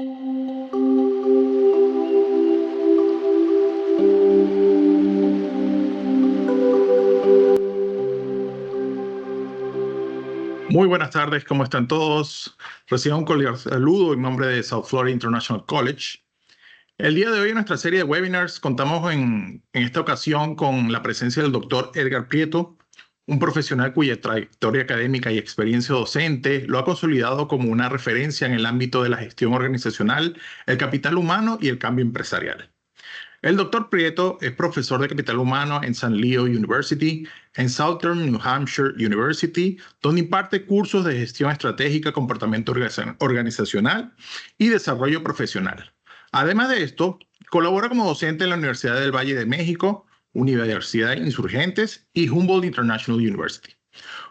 Muy buenas tardes, ¿cómo están todos? Reciban un cordial saludo en nombre de South Florida International College. El día de hoy en nuestra serie de webinars contamos en esta ocasión con la presencia del doctor Edgar Prieto, un profesional cuya trayectoria académica y experiencia docente lo ha consolidado como una referencia en el ámbito de la gestión organizacional, el capital humano y el cambio empresarial. El doctor Prieto es profesor de capital humano en San Leo University, en Southern New Hampshire University, donde imparte cursos de gestión estratégica, comportamiento organizacional y desarrollo profesional. Además de esto, colabora como docente en la Universidad del Valle de México, Universidad de Insurgentes y Humboldt International University.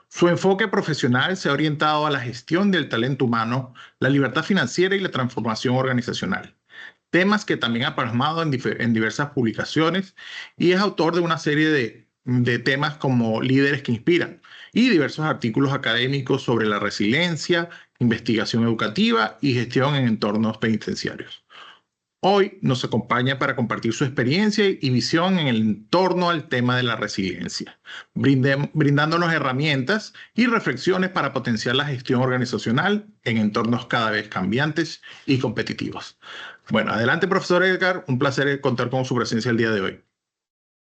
Su enfoque profesional se ha orientado a la gestión del talento humano, la libertad financiera y la transformación organizacional, temas que también ha plasmado en diversas publicaciones, y es autor de una serie de temas como Líderes que Inspiran y diversos artículos académicos sobre la resiliencia, investigación educativa y gestión en entornos penitenciarios. Hoy nos acompaña para compartir su experiencia y visión en torno al tema de la resiliencia, brindándonos herramientas y reflexiones para potenciar la gestión organizacional en entornos cada vez cambiantes y competitivos. Bueno, adelante, profesor Edgar, un placer contar con su presencia el día de hoy.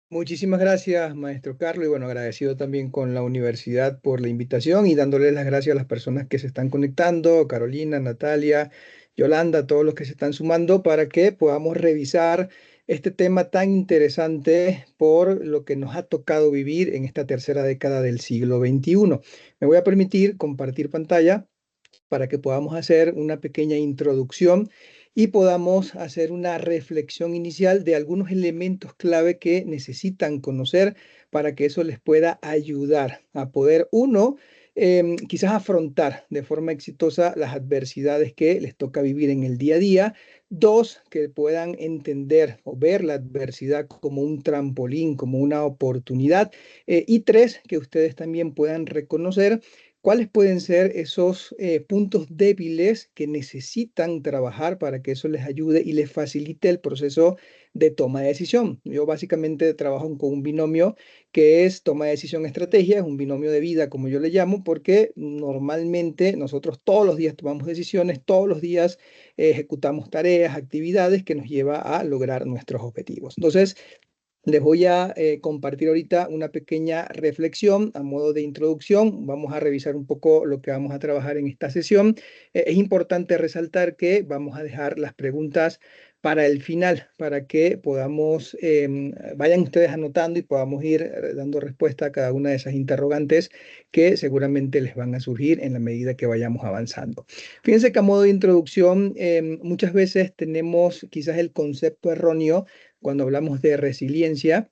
Muchísimas gracias, maestro Carlos, y bueno, agradecido también con la universidad por la invitación y dándoles las gracias a las personas que se están conectando, Carolina, Natalia, Yolanda, todos los que se están sumando para que podamos revisar este tema tan interesante por lo que nos ha tocado vivir en esta tercera década del siglo XXI. Me voy a permitir compartir pantalla para que podamos hacer una pequeña introducción y podamos hacer una reflexión inicial de algunos elementos clave que necesitan conocer para que eso les pueda ayudar a poder, uno, quizás afrontar de forma exitosa las adversidades que les toca vivir en el día a día. Dos, que puedan entender o ver la adversidad como un trampolín, como una oportunidad. Y tres, que ustedes también puedan reconocer cuáles pueden ser esos puntos débiles que necesitan trabajar para que eso les ayude y les facilite el proceso de toma de decisión. Yo básicamente trabajo con un binomio que es toma de decisión estrategia, es un binomio de vida como yo le llamo, porque normalmente nosotros todos los días tomamos decisiones, todos los días ejecutamos tareas, actividades que nos lleva a lograr nuestros objetivos. Entonces, les voy a compartir ahorita una pequeña reflexión a modo de introducción. Vamos a revisar un poco lo que vamos a trabajar en esta sesión. Es importante resaltar que vamos a dejar las preguntas para el final, para que podamos, vayan ustedes anotando y podamos ir dando respuesta a cada una de esas interrogantes que seguramente les van a surgir en la medida que vayamos avanzando. Fíjense que a modo de introducción, muchas veces tenemos quizás el concepto erróneo cuando hablamos de resiliencia,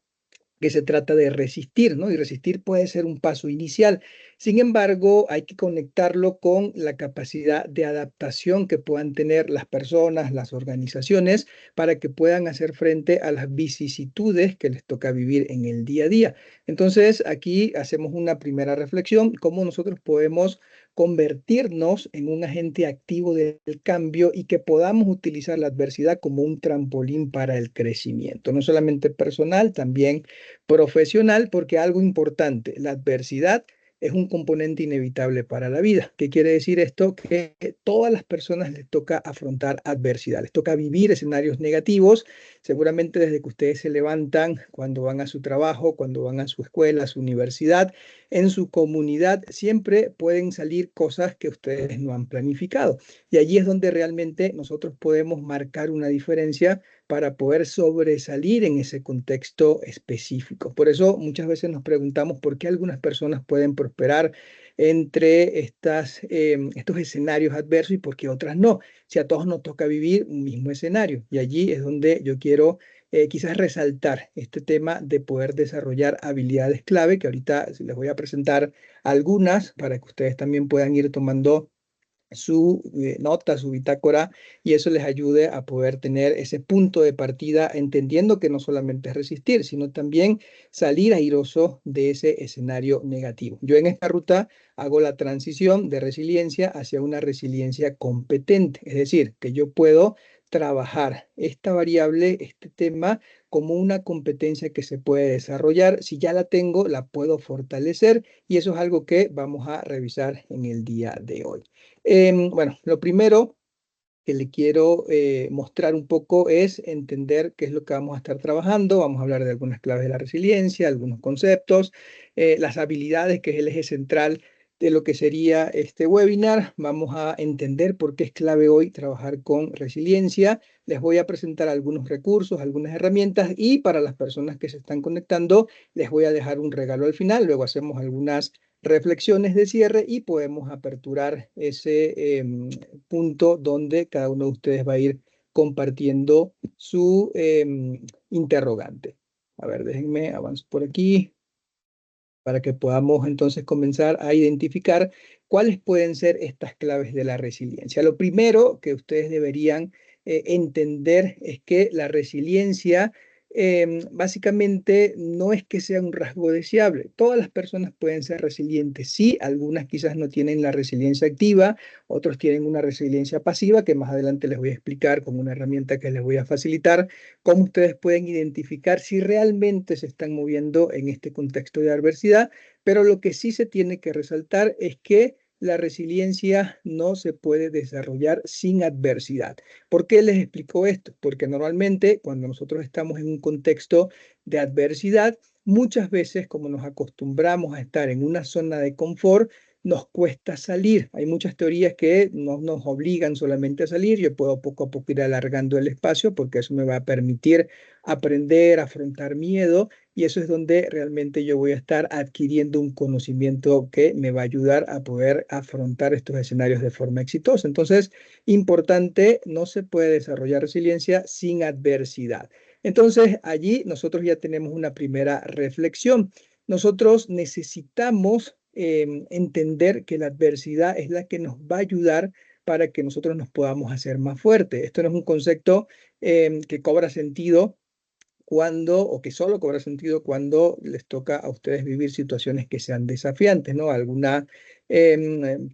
que se trata de resistir, ¿no? Y resistir puede ser un paso inicial. Sin embargo, hay que conectarlo con la capacidad de adaptación que puedan tener las personas, las organizaciones, para que puedan hacer frente a las vicisitudes que les toca vivir en el día a día. Entonces, aquí hacemos una primera reflexión, cómo nosotros podemos convertirnos en un agente activo del cambio y que podamos utilizar la adversidad como un trampolín para el crecimiento, no solamente personal, también profesional, porque algo importante, la adversidad es un componente inevitable para la vida. ¿Qué quiere decir esto? Que todas las personas les toca afrontar adversidad, les toca vivir escenarios negativos, seguramente desde que ustedes se levantan, cuando van a su trabajo, cuando van a su escuela, a su universidad, en su comunidad, siempre pueden salir cosas que ustedes no han planificado. Y allí es donde realmente nosotros podemos marcar una diferencia para poder sobresalir en ese contexto específico. Por eso muchas veces nos preguntamos por qué algunas personas pueden prosperar entre estos escenarios adversos y por qué otras no. Si a todos nos toca vivir un mismo escenario. Y allí es donde yo quiero quizás resaltar este tema de poder desarrollar habilidades clave, que ahorita les voy a presentar algunas para que ustedes también puedan ir tomando su nota, su bitácora, y eso les ayude a poder tener ese punto de partida, entendiendo que no solamente es resistir, sino también salir airoso de ese escenario negativo. Yo en esta ruta hago la transición de resiliencia hacia una resiliencia competente, es decir, que yo puedo trabajar esta variable, este tema, como una competencia que se puede desarrollar. Si ya la tengo, la puedo fortalecer, y eso es algo que vamos a revisar en el día de hoy. Bueno, lo primero que le quiero mostrar un poco es entender qué es lo que vamos a estar trabajando. Vamos a hablar de algunas claves de la resiliencia, algunos conceptos, las habilidades, que es el eje central de lo que sería este webinar. Vamos a entender por qué es clave hoy trabajar con resiliencia. Les voy a presentar algunos recursos, algunas herramientas, y para las personas que se están conectando, les voy a dejar un regalo al final. Luego hacemos algunas reflexiones de cierre y podemos aperturar ese punto donde cada uno de ustedes va a ir compartiendo su interrogante. A ver, déjenme avanzar por aquí para que podamos entonces comenzar a identificar cuáles pueden ser estas claves de la resiliencia. Lo primero que ustedes deberían entender es que la resiliencia básicamente no es que sea un rasgo deseable. Todas las personas pueden ser resilientes. Sí, algunas quizás no tienen la resiliencia activa, otros tienen una resiliencia pasiva, que más adelante les voy a explicar con una herramienta que les voy a facilitar cómo ustedes pueden identificar si realmente se están moviendo en este contexto de adversidad. Pero lo que sí se tiene que resaltar es que la resiliencia no se puede desarrollar sin adversidad. ¿Por qué les explico esto? Porque normalmente cuando nosotros estamos en un contexto de adversidad, muchas veces, como nos acostumbramos a estar en una zona de confort, nos cuesta salir. Hay muchas teorías que no nos obligan solamente a salir. Yo puedo poco a poco ir alargando el espacio, porque eso me va a permitir aprender, afrontar miedo, y eso es donde realmente yo voy a estar adquiriendo un conocimiento que me va a ayudar a poder afrontar estos escenarios de forma exitosa. Entonces, importante, no se puede desarrollar resiliencia sin adversidad. Entonces, allí nosotros ya tenemos una primera reflexión. Nosotros necesitamos entender que la adversidad es la que nos va a ayudar para que nosotros nos podamos hacer más fuertes. Esto no es un concepto que cobra sentido cuando, o que solo cobra sentido cuando les toca a ustedes vivir situaciones que sean desafiantes, ¿no? Alguna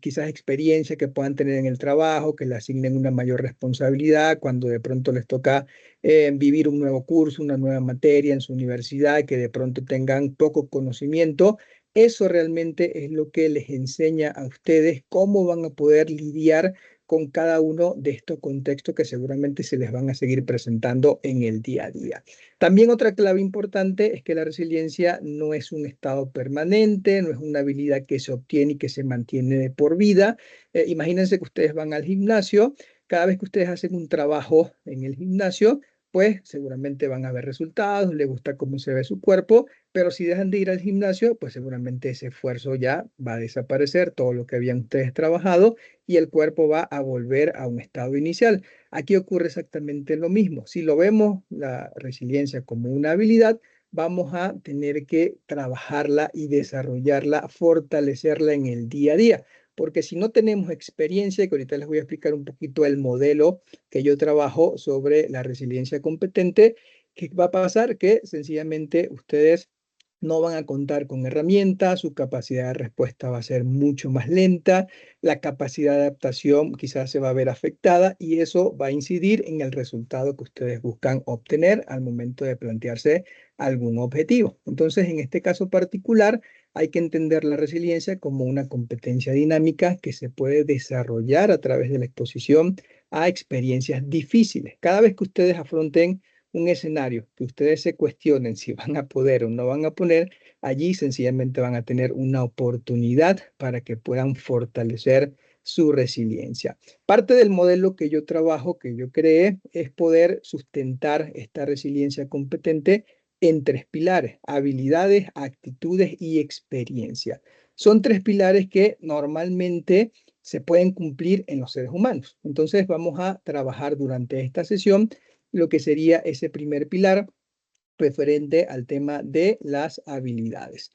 quizás experiencia que puedan tener en el trabajo, que le asignen una mayor responsabilidad, cuando de pronto les toca vivir un nuevo curso, una nueva materia en su universidad, que de pronto tengan poco conocimiento. Eso realmente es lo que les enseña a ustedes cómo van a poder lidiar con cada uno de estos contextos que seguramente se les van a seguir presentando en el día a día. También otra clave importante es que la resiliencia no es un estado permanente, no es una habilidad que se obtiene y que se mantiene de por vida. Imagínense que ustedes van al gimnasio. Cada vez que ustedes hacen un trabajo en el gimnasio, pues seguramente van a ver resultados, les gusta cómo se ve su cuerpo, pero si dejan de ir al gimnasio, pues seguramente ese esfuerzo ya va a desaparecer, todo lo que habían ustedes trabajado, y el cuerpo va a volver a un estado inicial. Aquí ocurre exactamente lo mismo. Si lo vemos, la resiliencia como una habilidad, vamos a tener que trabajarla y desarrollarla, fortalecerla en el día a día. Porque si no tenemos experiencia, que ahorita les voy a explicar un poquito el modelo que yo trabajo sobre la resiliencia competente, ¿qué va a pasar? Que sencillamente ustedes no van a contar con herramientas, su capacidad de respuesta va a ser mucho más lenta, la capacidad de adaptación quizás se va a ver afectada, y eso va a incidir en el resultado que ustedes buscan obtener al momento de plantearse algún objetivo. Entonces, en este caso particular, hay que entender la resiliencia como una competencia dinámica que se puede desarrollar a través de la exposición a experiencias difíciles. Cada vez que ustedes afronten un escenario, que ustedes se cuestionen si van a poder o no van a poner, allí sencillamente van a tener una oportunidad para que puedan fortalecer su resiliencia. Parte del modelo que yo trabajo, que yo creé, es poder sustentar esta resiliencia competente en tres pilares: habilidades, actitudes y experiencia. Son tres pilares que normalmente se pueden cumplir en los seres humanos. Entonces vamos a trabajar durante esta sesión lo que sería ese primer pilar referente al tema de las habilidades.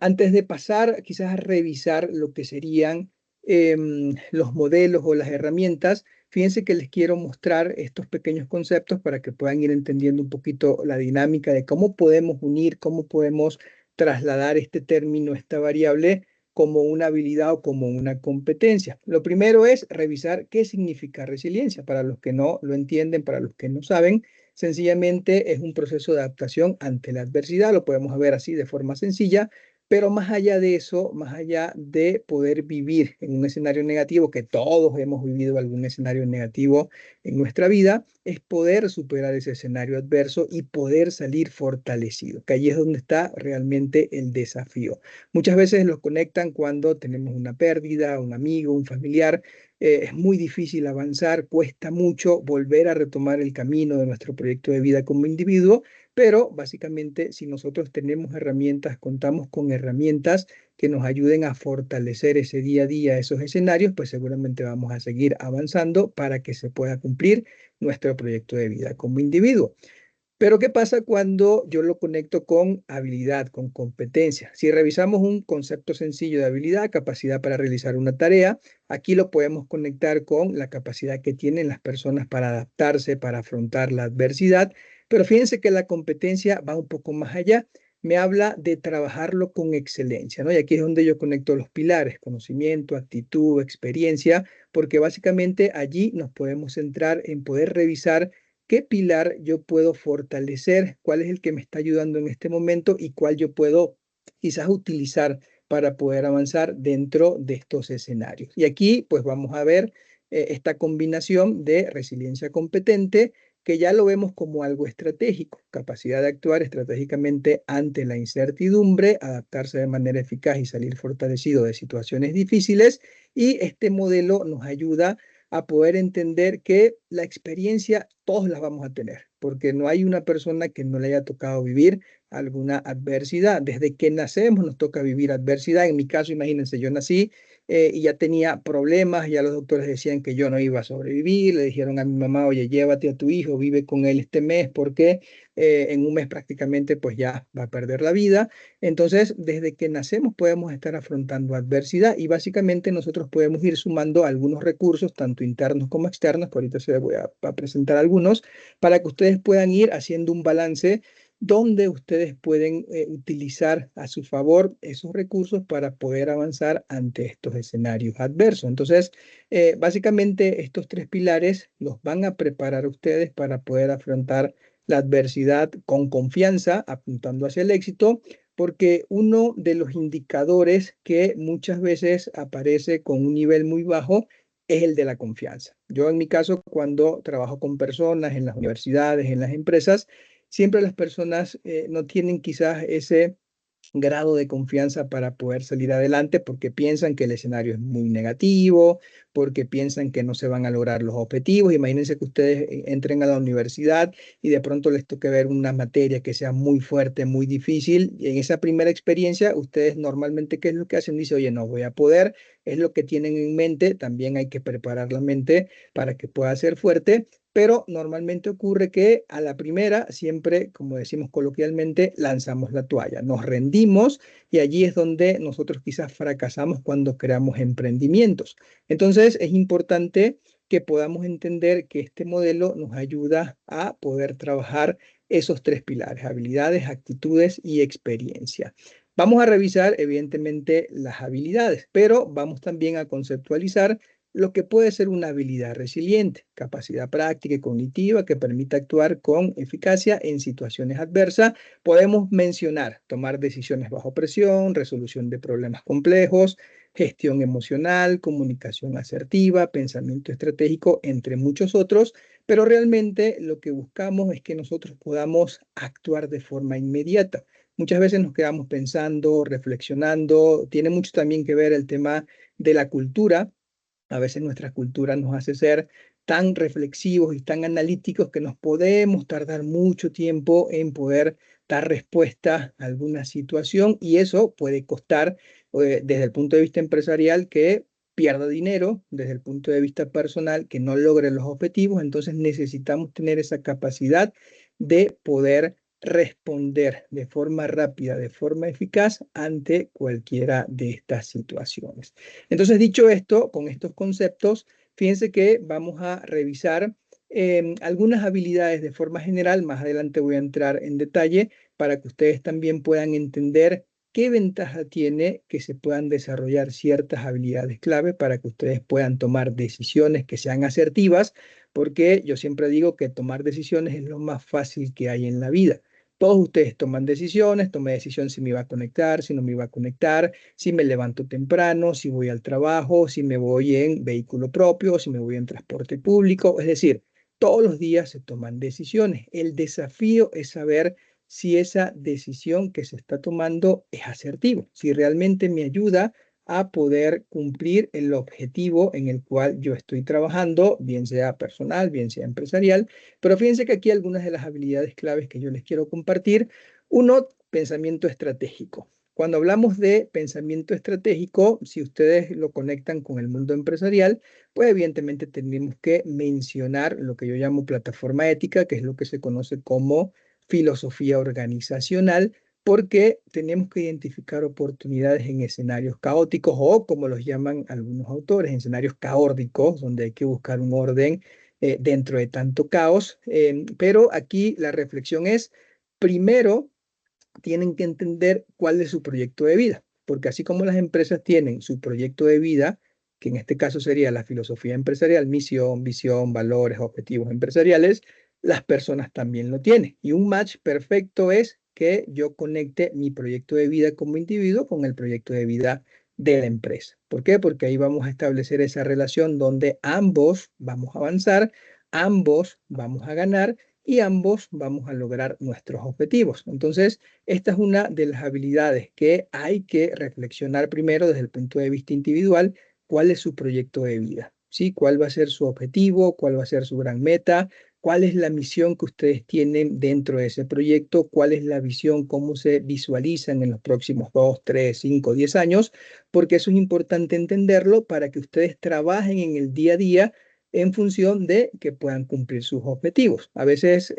Antes de pasar quizás a revisar lo que serían los modelos o las herramientas, fíjense que les quiero mostrar estos pequeños conceptos para que puedan ir entendiendo un poquito la dinámica de cómo podemos unir, cómo podemos trasladar este término, esta variable, como una habilidad o como una competencia. Lo primero es revisar qué significa resiliencia. Para los que no lo entienden, para los que no saben, sencillamente es un proceso de adaptación ante la adversidad. Lo podemos ver así de forma sencilla, pero más allá de eso, más allá de poder vivir en un escenario negativo, que todos hemos vivido algún escenario negativo en nuestra vida, es poder superar ese escenario adverso y poder salir fortalecido, que allí es donde está realmente el desafío. Muchas veces lo conectan cuando tenemos una pérdida, un amigo, un familiar. Es muy difícil avanzar, cuesta mucho volver a retomar el camino de nuestro proyecto de vida como individuo, pero básicamente si nosotros tenemos herramientas, contamos con herramientas que nos ayuden a fortalecer ese día a día, esos escenarios, pues seguramente vamos a seguir avanzando para que se pueda cumplir nuestro proyecto de vida como individuo. Pero ¿qué pasa cuando yo lo conecto con habilidad, con competencia? Si revisamos un concepto sencillo de habilidad, capacidad para realizar una tarea, aquí lo podemos conectar con la capacidad que tienen las personas para adaptarse, para afrontar la adversidad. Pero fíjense que la competencia va un poco más allá. Me habla de trabajarlo con excelencia, ¿no? Y aquí es donde yo conecto los pilares, conocimiento, actitud, experiencia, porque básicamente allí nos podemos centrar en poder revisar qué pilar yo puedo fortalecer, cuál es el que me está ayudando en este momento y cuál yo puedo quizás utilizar para poder avanzar dentro de estos escenarios. Y aquí pues vamos a ver esta combinación de resiliencia competente, que ya lo vemos como algo estratégico, capacidad de actuar estratégicamente ante la incertidumbre, adaptarse de manera eficaz y salir fortalecido de situaciones difíciles. Y este modelo nos ayuda a poder entender que la experiencia todos la vamos a tener, porque no hay una persona que no le haya tocado vivir alguna adversidad. Desde que nacemos nos toca vivir adversidad. En mi caso, imagínense, yo nací y ya tenía problemas, ya los doctores decían que yo no iba a sobrevivir, le dijeron a mi mamá, oye, llévate a tu hijo, vive con él este mes, porque en un mes prácticamente pues ya va a perder la vida. Entonces, desde que nacemos podemos estar afrontando adversidad y básicamente nosotros podemos ir sumando algunos recursos, tanto internos como externos, por ahorita se les voy a presentar algunos, para que ustedes puedan ir haciendo un balance donde ustedes pueden utilizar a su favor esos recursos para poder avanzar ante estos escenarios adversos. Entonces, básicamente estos tres pilares los van a preparar a ustedes para poder afrontar la adversidad con confianza, apuntando hacia el éxito, porque uno de los indicadores que muchas veces aparece con un nivel muy bajo es el de la confianza. Yo en mi caso, cuando trabajo con personas en las universidades, en las empresas, siempre las personas no tienen quizás ese grado de confianza para poder salir adelante porque piensan que el escenario es muy negativo, porque piensan que no se van a lograr los objetivos. Imagínense que ustedes entren a la universidad y de pronto les toque ver una materia que sea muy fuerte, muy difícil. Y en esa primera experiencia, ustedes normalmente, ¿qué es lo que hacen? Dice, oye, no voy a poder, es lo que tienen en mente. También hay que preparar la mente para que pueda ser fuerte, pero normalmente ocurre que a la primera, siempre, como decimos coloquialmente, lanzamos la toalla, nos rendimos y allí es donde nosotros quizás fracasamos cuando creamos emprendimientos. Entonces es importante que podamos entender que este modelo nos ayuda a poder trabajar esos tres pilares: habilidades, actitudes y experiencia. Vamos a revisar, evidentemente, las habilidades, pero vamos también a conceptualizar lo que puede ser una habilidad resiliente, capacidad práctica y cognitiva que permite actuar con eficacia en situaciones adversas. Podemos mencionar tomar decisiones bajo presión, resolución de problemas complejos, gestión emocional, comunicación asertiva, pensamiento estratégico, entre muchos otros, pero realmente lo que buscamos es que nosotros podamos actuar de forma inmediata. Muchas veces nos quedamos pensando, reflexionando, tiene mucho también que ver el tema de la cultura. A veces nuestra cultura nos hace ser tan reflexivos y tan analíticos que nos podemos tardar mucho tiempo en poder dar respuesta a alguna situación y eso puede costar desde el punto de vista empresarial que pierda dinero, desde el punto de vista personal que no logre los objetivos. Entonces necesitamos tener esa capacidad de poder responder de forma rápida, de forma eficaz ante cualquiera de estas situaciones. Entonces, dicho esto, con estos conceptos, fíjense que vamos a revisar algunas habilidades de forma general. Más adelante voy a entrar en detalle para que ustedes también puedan entender qué ventaja tiene que se puedan desarrollar ciertas habilidades clave para que ustedes puedan tomar decisiones que sean asertivas, porque yo siempre digo que tomar decisiones es lo más fácil que hay en la vida. Todos ustedes toman decisiones, tomé decisión si me iba a conectar, si no me iba a conectar, si me levanto temprano, si voy al trabajo, si me voy en vehículo propio, si me voy en transporte público. Es decir, todos los días se toman decisiones. El desafío es saber si esa decisión que se está tomando es asertiva, si realmente me ayuda a poder cumplir el objetivo en el cual yo estoy trabajando, bien sea personal, bien sea empresarial. Pero fíjense que aquí algunas de las habilidades claves que yo les quiero compartir. Uno, pensamiento estratégico. Cuando hablamos de pensamiento estratégico, si ustedes lo conectan con el mundo empresarial, pues evidentemente tenemos que mencionar lo que yo llamo plataforma ética, que es lo que se conoce como filosofía organizacional, porque tenemos que identificar oportunidades en escenarios caóticos o, como los llaman algunos autores, en escenarios caórdicos, donde hay que buscar un orden dentro de tanto caos. Pero aquí la reflexión es, primero, tienen que entender cuál es su proyecto de vida, porque así como las empresas tienen su proyecto de vida, que en este caso sería la filosofía empresarial, misión, visión, valores, objetivos empresariales, las personas también lo tienen. Y un match perfecto es que yo conecte mi proyecto de vida como individuo con el proyecto de vida de la empresa. ¿Por qué? Porque ahí vamos a establecer esa relación donde ambos vamos a avanzar, ambos vamos a ganar y ambos vamos a lograr nuestros objetivos. Entonces, esta es una de las habilidades que hay que reflexionar primero desde el punto de vista individual, cuál es su proyecto de vida, ¿sí? ¿Cuál va a ser su objetivo? ¿Cuál va a ser su gran meta? ¿Cuál es la misión que ustedes tienen dentro de ese proyecto? ¿Cuál es la visión? ¿Cómo se visualizan en los próximos 2, 3, 5, 10 años? Porque eso es importante entenderlo para que ustedes trabajen en el día a día en función de que puedan cumplir sus objetivos. A veces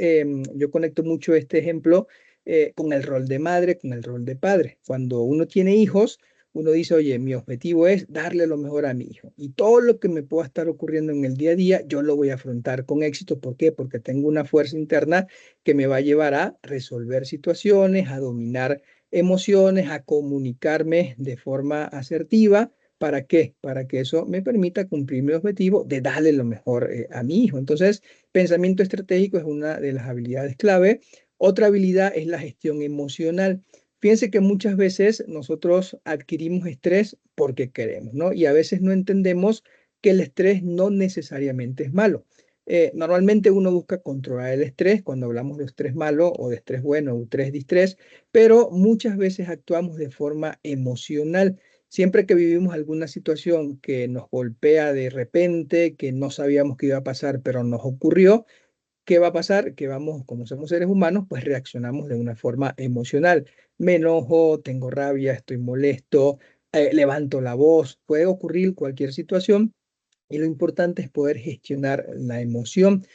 yo conecto mucho este ejemplo con el rol de madre, con el rol de padre. Cuando uno tiene hijos, uno dice, oye, mi objetivo es darle lo mejor a mi hijo. Y todo lo que me pueda estar ocurriendo en el día a día, yo lo voy a afrontar con éxito. ¿Por qué? Porque tengo una fuerza interna que me va a llevar a resolver situaciones, a dominar emociones, a comunicarme de forma asertiva. ¿Para qué? Para que eso me permita cumplir mi objetivo de darle lo mejor a mi hijo. Entonces, pensamiento estratégico es una de las habilidades clave. Otra habilidad es la gestión emocional. Fíjense que muchas veces nosotros adquirimos estrés porque queremos, ¿no? Y a veces no entendemos que el estrés no necesariamente es malo. Normalmente uno busca controlar el estrés cuando hablamos de estrés malo o de estrés bueno o estrés distrés, pero muchas veces actuamos de forma emocional. Siempre que vivimos alguna situación que nos golpea de repente, que no sabíamos que iba a pasar, pero nos ocurrió, ¿qué va a pasar? Que vamos, como somos seres humanos, pues reaccionamos de una forma emocional. Me enojo, tengo rabia, estoy molesto, levanto la voz, puede ocurrir cualquier situación. Y lo importante es poder gestionar la emoción,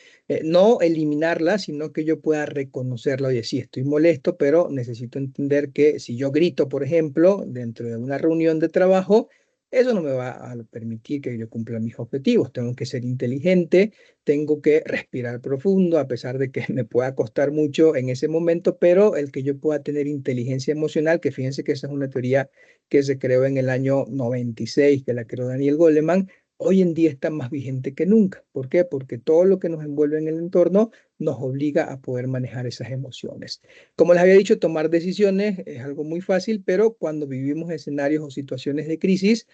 no eliminarla, sino que yo pueda reconocerla. Oye, sí, estoy molesto, pero necesito entender que si yo grito, por ejemplo, dentro de una reunión de trabajo, eso no me va a permitir que yo cumpla mis objetivos. Tengo que ser inteligente, tengo que respirar profundo, a pesar de que me pueda costar mucho en ese momento, pero el que yo pueda tener inteligencia emocional, que fíjense que esa es una teoría que se creó en el año 96, que la creó Daniel Goleman, hoy en día está más vigente que nunca. ¿Por qué? Porque todo lo que nos envuelve en el entorno nos obliga a poder manejar esas emociones. Como les había dicho, tomar decisiones es algo muy fácil, pero cuando vivimos escenarios o situaciones de crisis,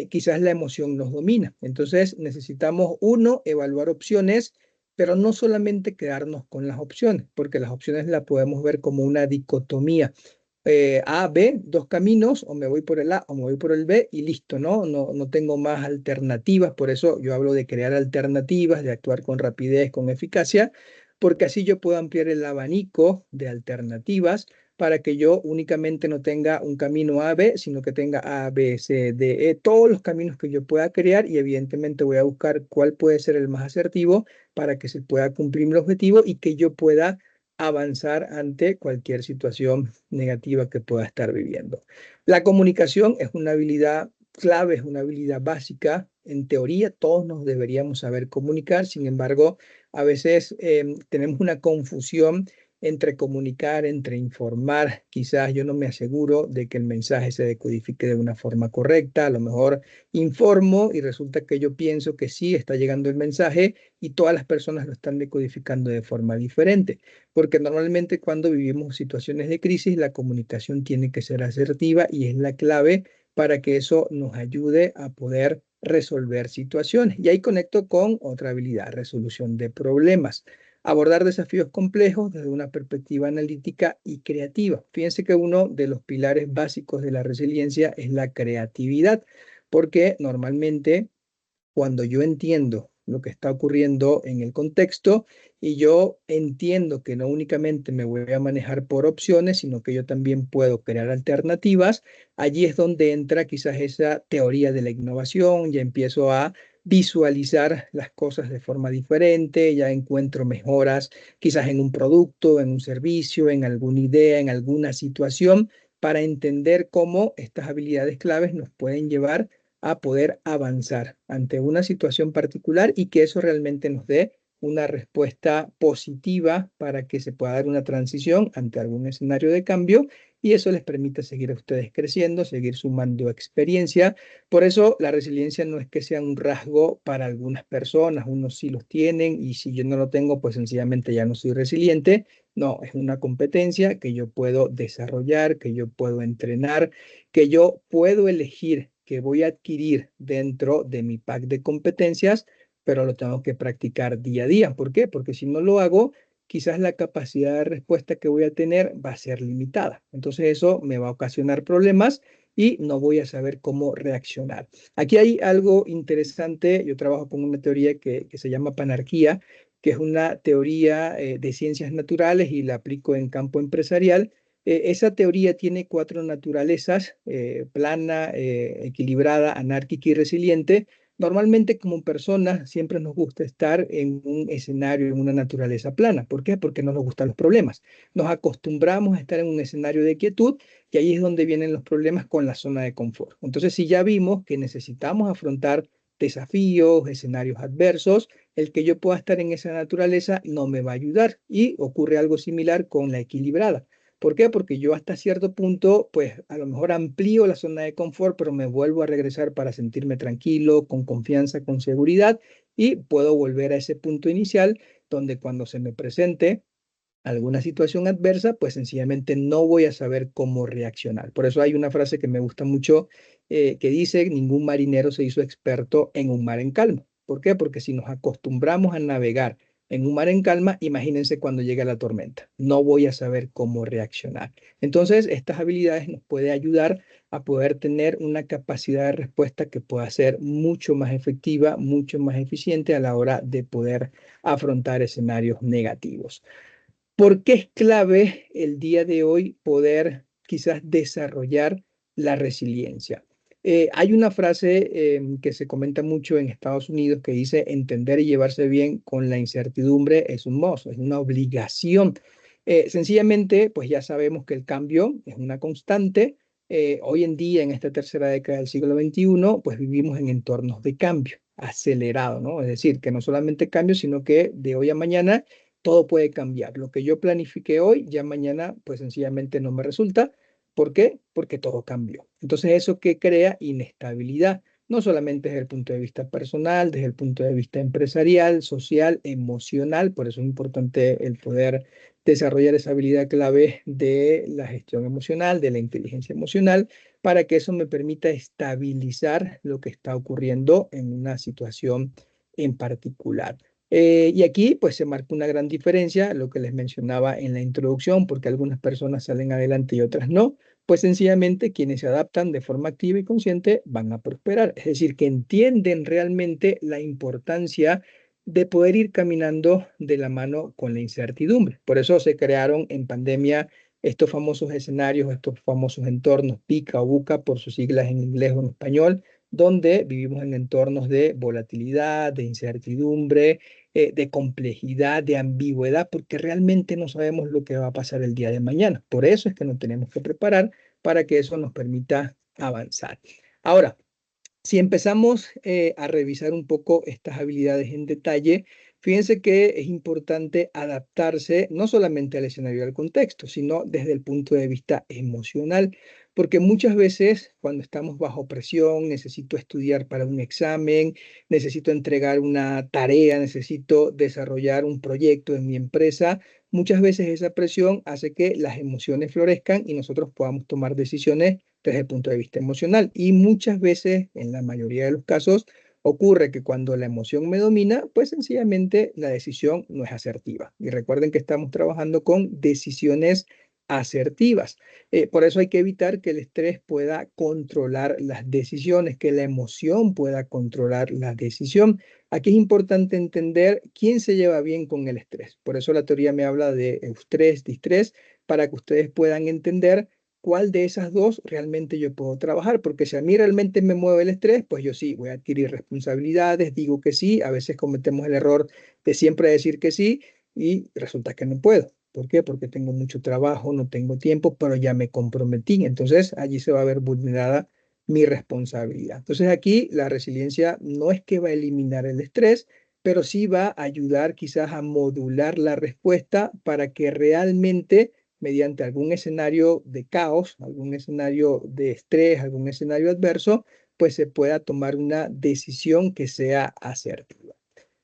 quizás la emoción nos domina. Entonces necesitamos, uno, evaluar opciones, pero no solamente quedarnos con las opciones, porque las opciones las podemos ver como una dicotomía. A, B, dos caminos, o me voy por el A o me voy por el B y listo, ¿no? No tengo más alternativas, por eso yo hablo de crear alternativas, de actuar con rapidez, con eficacia, porque así yo puedo ampliar el abanico de alternativas para que yo únicamente no tenga un camino A, B, sino que tenga A, B, C, D, E, todos los caminos que yo pueda crear y evidentemente voy a buscar cuál puede ser el más asertivo para que se pueda cumplir mi objetivo y que yo pueda avanzar ante cualquier situación negativa que pueda estar viviendo. La comunicación es una habilidad clave, es una habilidad básica. En teoría, todos nos deberíamos saber comunicar. Sin embargo, a veces tenemos una confusión entre comunicar, entre informar. Quizás yo no me aseguro de que el mensaje se decodifique de una forma correcta. A lo mejor informo y resulta que yo pienso que sí está llegando el mensaje y todas las personas lo están decodificando de forma diferente. Porque normalmente cuando vivimos situaciones de crisis, la comunicación tiene que ser asertiva y es la clave para que eso nos ayude a poder resolver situaciones. Y ahí conecto con otra habilidad, resolución de problemas. Abordar desafíos complejos desde una perspectiva analítica y creativa. Fíjense que uno de los pilares básicos de la resiliencia es la creatividad, porque normalmente cuando yo entiendo lo que está ocurriendo en el contexto y yo entiendo que no únicamente me voy a manejar por opciones, sino que yo también puedo crear alternativas, allí es donde entra quizás esa teoría de la innovación, ya empiezo a visualizar las cosas de forma diferente, ya encuentro mejoras quizás en un producto, en un servicio, en alguna idea, en alguna situación, para entender cómo estas habilidades claves nos pueden llevar a poder avanzar ante una situación particular y que eso realmente nos dé una respuesta positiva para que se pueda dar una transición ante algún escenario de cambio y eso les permite seguir a ustedes creciendo, seguir sumando experiencia. Por eso la resiliencia no es que sea un rasgo para algunas personas, unos sí los tienen y si yo no lo tengo, pues sencillamente ya no soy resiliente. No, es una competencia que yo puedo desarrollar, que yo puedo entrenar, que yo puedo elegir que voy a adquirir dentro de mi pack de competencias, pero lo tengo que practicar día a día. ¿Por qué? Porque si no lo hago, quizás la capacidad de respuesta que voy a tener va a ser limitada. Entonces eso me va a ocasionar problemas y no voy a saber cómo reaccionar. Aquí hay algo interesante. Yo trabajo con una teoría que se llama panarquía, que es una teoría de ciencias naturales y la aplico en campo empresarial. Esa teoría tiene cuatro naturalezas, plana, equilibrada, anárquica y resiliente. Normalmente como personas siempre nos gusta estar en un escenario, en una naturaleza plana. ¿Por qué? Porque no nos gustan los problemas. Nos acostumbramos a estar en un escenario de quietud y ahí es donde vienen los problemas con la zona de confort. Entonces, si ya vimos que necesitamos afrontar desafíos, escenarios adversos, el que yo pueda estar en esa naturaleza no me va a ayudar y ocurre algo similar con la equilibrada. ¿Por qué? Porque yo hasta cierto punto, pues a lo mejor amplío la zona de confort, pero me vuelvo a regresar para sentirme tranquilo, con confianza, con seguridad y puedo volver a ese punto inicial donde cuando se me presente alguna situación adversa, pues sencillamente no voy a saber cómo reaccionar. Por eso hay una frase que me gusta mucho que dice, ningún marinero se hizo experto en un mar en calma. ¿Por qué? Porque si nos acostumbramos a navegar en un mar en calma, imagínense cuando llega la tormenta. No voy a saber cómo reaccionar. Entonces, estas habilidades nos pueden ayudar a poder tener una capacidad de respuesta que pueda ser mucho más efectiva, mucho más eficiente a la hora de poder afrontar escenarios negativos. ¿Por qué es clave el día de hoy poder quizás desarrollar la resiliencia? Hay una frase que se comenta mucho en Estados Unidos que dice entender y llevarse bien con la incertidumbre es un must, es una obligación. Sencillamente, pues ya sabemos que el cambio es una constante. Hoy en día, en esta tercera década del siglo XXI, pues vivimos en entornos de cambio acelerado, ¿no? Es decir, que no solamente cambio, sino que de hoy a mañana todo puede cambiar. Lo que yo planifique hoy, ya mañana, pues sencillamente no me resulta. ¿Por qué? Porque todo cambió. Entonces, eso que crea inestabilidad, no solamente desde el punto de vista personal, desde el punto de vista empresarial, social, emocional. Por eso es importante el poder desarrollar esa habilidad clave de la gestión emocional, de la inteligencia emocional, para que eso me permita estabilizar lo que está ocurriendo en una situación en particular. Y aquí pues se marca una gran diferencia, lo que les mencionaba en la introducción, porque algunas personas salen adelante y otras no, pues sencillamente quienes se adaptan de forma activa y consciente van a prosperar, es decir, que entienden realmente la importancia de poder ir caminando de la mano con la incertidumbre. Por eso se crearon en pandemia estos famosos escenarios, estos famosos entornos, pica o buca por sus siglas en inglés o en español, donde vivimos en entornos de volatilidad, de incertidumbre, de complejidad, de ambigüedad, porque realmente no sabemos lo que va a pasar el día de mañana. Por eso es que nos tenemos que preparar para que eso nos permita avanzar. Ahora, si empezamos a revisar un poco estas habilidades en detalle, fíjense que es importante adaptarse no solamente al escenario y al contexto, sino desde el punto de vista emocional, porque muchas veces cuando estamos bajo presión, necesito estudiar para un examen, necesito entregar una tarea, necesito desarrollar un proyecto en mi empresa, muchas veces esa presión hace que las emociones florezcan y nosotros podamos tomar decisiones desde el punto de vista emocional. Y muchas veces, en la mayoría de los casos, ocurre que cuando la emoción me domina, pues sencillamente la decisión no es asertiva. Y recuerden que estamos trabajando con decisiones asertivas. Por eso hay que evitar que el estrés pueda controlar las decisiones, que la emoción pueda controlar la decisión. Aquí es importante entender quién se lleva bien con el estrés. Por eso la teoría me habla de eustrés, distrés, para que ustedes puedan entender cuál de esas dos realmente yo puedo trabajar, porque si a mí realmente me mueve el estrés, pues yo sí, voy a adquirir responsabilidades, digo que sí, a veces cometemos el error de siempre decir que sí y resulta que no puedo. ¿Por qué? Porque tengo mucho trabajo, no tengo tiempo, pero ya me comprometí. Entonces allí se va a ver vulnerada mi responsabilidad. Entonces aquí la resiliencia no es que va a eliminar el estrés, pero sí va a ayudar quizás a modular la respuesta para que realmente mediante algún escenario de caos, algún escenario de estrés, algún escenario adverso, pues se pueda tomar una decisión que sea asertiva.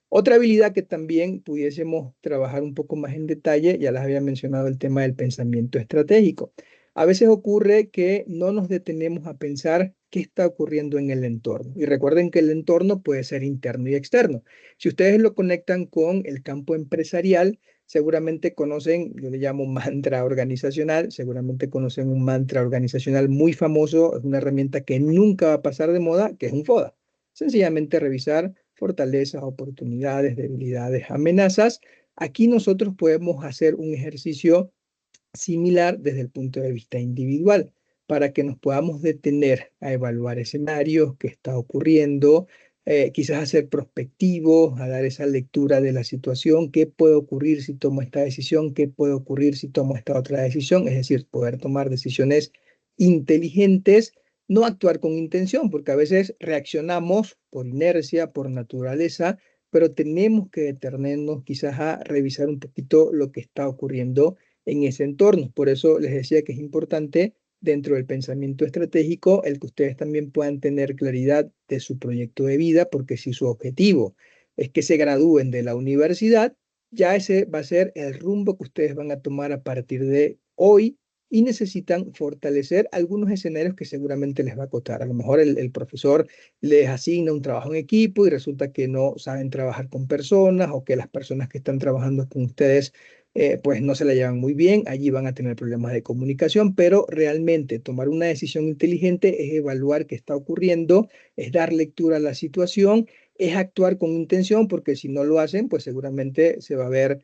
Otra habilidad que también pudiésemos trabajar un poco más en detalle, ya les había mencionado el tema del pensamiento estratégico. A veces ocurre que no nos detenemos a pensar qué está ocurriendo en el entorno. Y recuerden que el entorno puede ser interno y externo. Si ustedes lo conectan con el campo empresarial, seguramente conocen, yo le llamo mantra organizacional, seguramente conocen un mantra organizacional muy famoso, es una herramienta que nunca va a pasar de moda, que es un FODA. Sencillamente revisar fortalezas, oportunidades, debilidades, amenazas. Aquí nosotros podemos hacer un ejercicio similar desde el punto de vista individual para que nos podamos detener a evaluar escenarios, qué está ocurriendo, quizás a ser prospectivos, a dar esa lectura de la situación, qué puede ocurrir si tomo esta decisión, qué puede ocurrir si tomo esta otra decisión, es decir, poder tomar decisiones inteligentes, no actuar con intención, porque a veces reaccionamos por inercia, por naturaleza, pero tenemos que detenernos quizás a revisar un poquito lo que está ocurriendo en ese entorno. Por eso les decía que es importante dentro del pensamiento estratégico el que ustedes también puedan tener claridad de su proyecto de vida, porque si su objetivo es que se gradúen de la universidad, ya ese va a ser el rumbo que ustedes van a tomar a partir de hoy y necesitan fortalecer algunos escenarios que seguramente les va a costar. A lo mejor el profesor les asigna un trabajo en equipo y resulta que no saben trabajar con personas o que las personas que están trabajando con ustedes pues no se la llevan muy bien, allí van a tener problemas de comunicación, pero realmente tomar una decisión inteligente es evaluar qué está ocurriendo, es dar lectura a la situación, es actuar con intención, porque si no lo hacen, pues seguramente se va a ver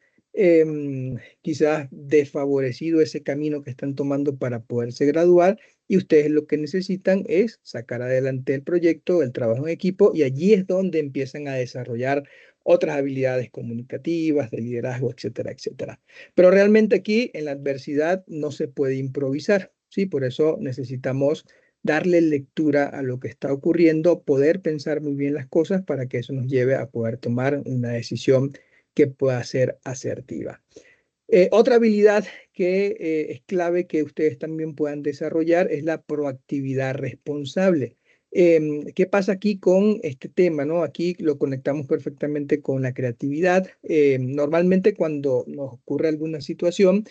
quizás desfavorecido ese camino que están tomando para poderse graduar y ustedes lo que necesitan es sacar adelante el proyecto, el trabajo en equipo y allí es donde empiezan a desarrollar otras habilidades comunicativas, de liderazgo, etcétera, etcétera. Pero realmente aquí en la adversidad no se puede improvisar, ¿sí? Por eso necesitamos darle lectura a lo que está ocurriendo, poder pensar muy bien las cosas para que eso nos lleve a poder tomar una decisión que pueda ser asertiva. Otra habilidad que es clave que ustedes también puedan desarrollar es la proactividad responsable. ¿Qué pasa aquí con este tema, no? Aquí lo conectamos perfectamente con la creatividad. Normalmente cuando nos ocurre alguna situación,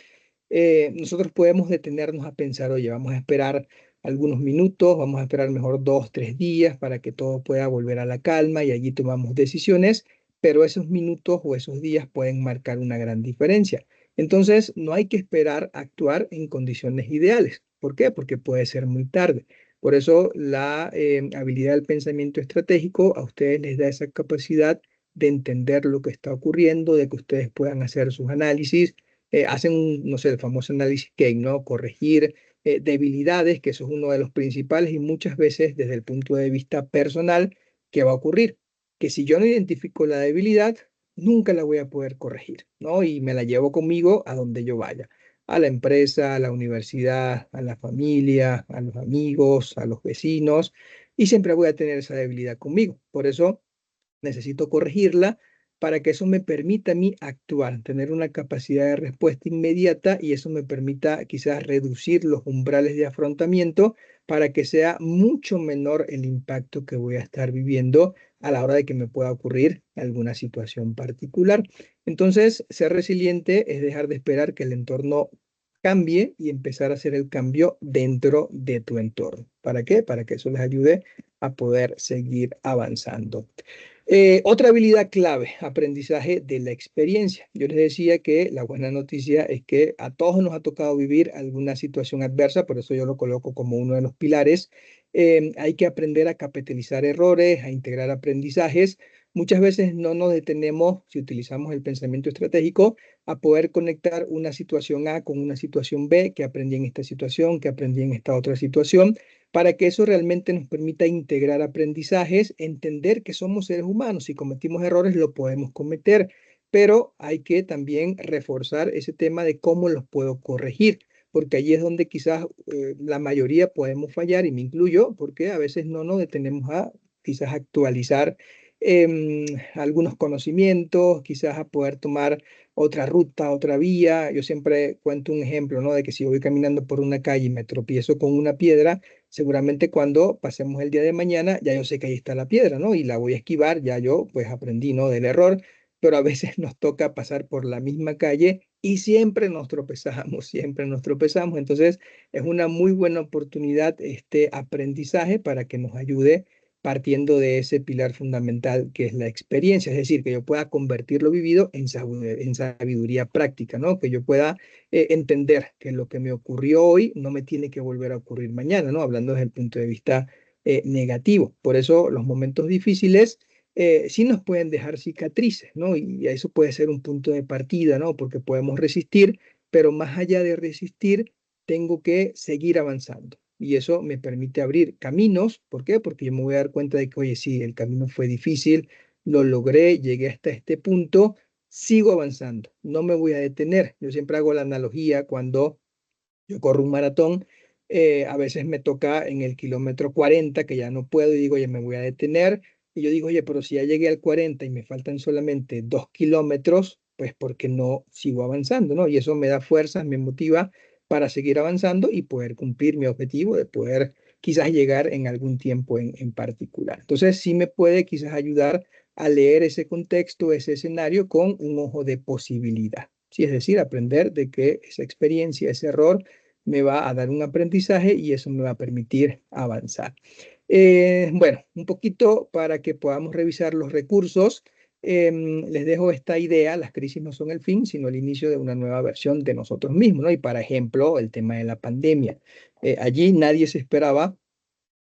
nosotros podemos detenernos a pensar, oye, vamos a esperar algunos minutos, vamos a esperar mejor 2, 3 días para que todo pueda volver a la calma y allí tomamos decisiones, pero esos minutos o esos días pueden marcar una gran diferencia. Entonces, no hay que esperar a actuar en condiciones ideales. ¿Por qué? Porque puede ser muy tarde. Por eso la habilidad del pensamiento estratégico a ustedes les da esa capacidad de entender lo que está ocurriendo, de que ustedes puedan hacer sus análisis, hacen un, no sé, el famoso análisis Kane, ¿no? Corregir debilidades, que eso es uno de los principales y muchas veces desde el punto de vista personal, ¿qué va a ocurrir? Que si yo no identifico la debilidad, nunca la voy a poder corregir, ¿no? Y me la llevo conmigo a donde yo vaya, a la empresa, a la universidad, a la familia, a los amigos, a los vecinos, y siempre voy a tener esa debilidad conmigo. Por eso necesito corregirla para que eso me permita a mí actuar, tener una capacidad de respuesta inmediata y eso me permita quizás reducir los umbrales de afrontamiento para que sea mucho menor el impacto que voy a estar viviendo a la hora de que me pueda ocurrir alguna situación particular. Entonces, ser resiliente es dejar de esperar que el entorno cambie y empezar a hacer el cambio dentro de tu entorno. ¿Para qué? Para que eso les ayude a poder seguir avanzando. Otra habilidad clave, aprendizaje de la experiencia. Yo les decía que la buena noticia es que a todos nos ha tocado vivir alguna situación adversa, por eso yo lo coloco como uno de los pilares. Hay que aprender a capitalizar errores, a integrar aprendizajes. Muchas veces no nos detenemos, si utilizamos el pensamiento estratégico, a poder conectar una situación A con una situación B, que aprendí en esta situación, que aprendí en esta otra situación, para que eso realmente nos permita integrar aprendizajes, entender que somos seres humanos, si cometimos errores lo podemos cometer, pero hay que también reforzar ese tema de cómo los puedo corregir, porque allí es donde quizás la mayoría podemos fallar, y me incluyo, porque a veces no nos detenemos a quizás actualizar algunos conocimientos, quizás a poder tomar otra ruta, otra vía. Yo siempre cuento un ejemplo, ¿no? De que si voy caminando por una calle y me tropiezo con una piedra, seguramente cuando pasemos el día de mañana, ya yo sé que ahí está la piedra, ¿no? Y la voy a esquivar, ya yo pues aprendí, ¿no? Del error, pero a veces nos toca pasar por la misma calle y siempre nos tropezamos, siempre nos tropezamos. Entonces es una muy buena oportunidad este aprendizaje para que nos ayude partiendo de ese pilar fundamental que es la experiencia, es decir, que yo pueda convertir lo vivido en sabiduría práctica, ¿no? Que yo pueda entender que lo que me ocurrió hoy no me tiene que volver a ocurrir mañana, ¿no? Hablando desde el punto de vista negativo. Por eso los momentos difíciles sí nos pueden dejar cicatrices, ¿no? Y eso puede ser un punto de partida, ¿no? Porque podemos resistir, pero más allá de resistir, tengo que seguir avanzando. Y eso me permite abrir caminos. ¿Por qué? Porque yo me voy a dar cuenta de que, oye, sí, el camino fue difícil, lo logré, llegué hasta este punto, sigo avanzando, no me voy a detener. Yo siempre hago la analogía cuando yo corro un maratón, a veces me toca en el kilómetro 40 que ya no puedo y digo, oye, me voy a detener. Y yo digo, oye, pero si ya llegué al 40 y me faltan solamente 2 kilómetros, pues porque no sigo avanzando, ¿no? Y eso me da fuerzas, me motiva para seguir avanzando y poder cumplir mi objetivo de poder quizás llegar en algún tiempo en particular. Entonces, sí me puede quizás ayudar a leer ese contexto, ese escenario con un ojo de posibilidad. Sí, es decir, aprender de que esa experiencia, ese error, me va a dar un aprendizaje y eso me va a permitir avanzar. Bueno, un poquito para que podamos revisar los recursos. Les dejo esta idea: las crisis no son el fin, sino el inicio de una nueva versión de nosotros mismos, ¿no? Y para ejemplo, el tema de la pandemia. Allí nadie se esperaba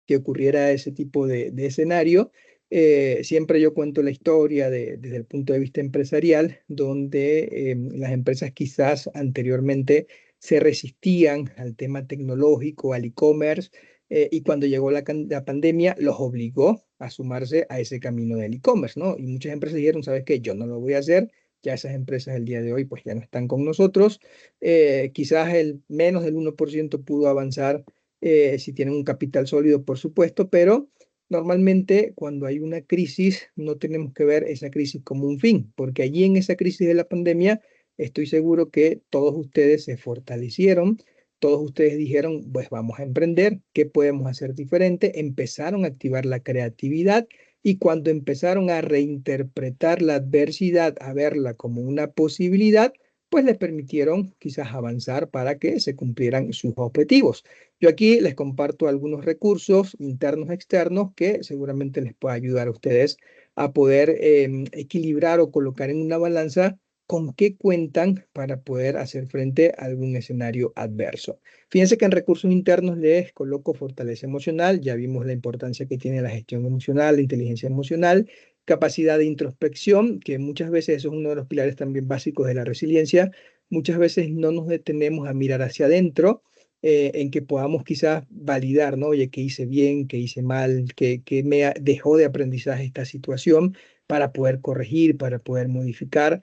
que ocurriera ese tipo de escenario. Siempre yo cuento la historia desde el punto de vista empresarial, donde las empresas quizás anteriormente se resistían al tema tecnológico, al e-commerce, y cuando llegó la pandemia los obligó a sumarse a ese camino del e-commerce, ¿no? Y muchas empresas dijeron, ¿sabes qué? Yo no lo voy a hacer. Ya esas empresas el día de hoy pues ya no están con nosotros. Quizás el menos del 1% pudo avanzar si tienen un capital sólido, por supuesto, pero normalmente cuando hay una crisis no tenemos que ver esa crisis como un fin, porque allí en esa crisis de la pandemia estoy seguro que todos ustedes se fortalecieron, todos ustedes dijeron, pues vamos a emprender, ¿qué podemos hacer diferente? Empezaron a activar la creatividad y cuando empezaron a reinterpretar la adversidad, a verla como una posibilidad, pues les permitieron quizás avanzar para que se cumplieran sus objetivos. Yo aquí les comparto algunos recursos internos, externos, que seguramente les pueda ayudar a ustedes a poder equilibrar o colocar en una balanza con qué cuentan para poder hacer frente a algún escenario adverso. Fíjense que en recursos internos les coloco fortaleza emocional. Ya vimos la importancia que tiene la gestión emocional, la inteligencia emocional, capacidad de introspección, que muchas veces eso es uno de los pilares también básicos de la resiliencia. Muchas veces no nos detenemos a mirar hacia adentro, en que podamos quizás validar, ¿no? Oye, ¿qué hice bien? ¿Qué hice mal? ¿Qué me dejó de aprendizaje esta situación? para poder corregir, para poder modificar.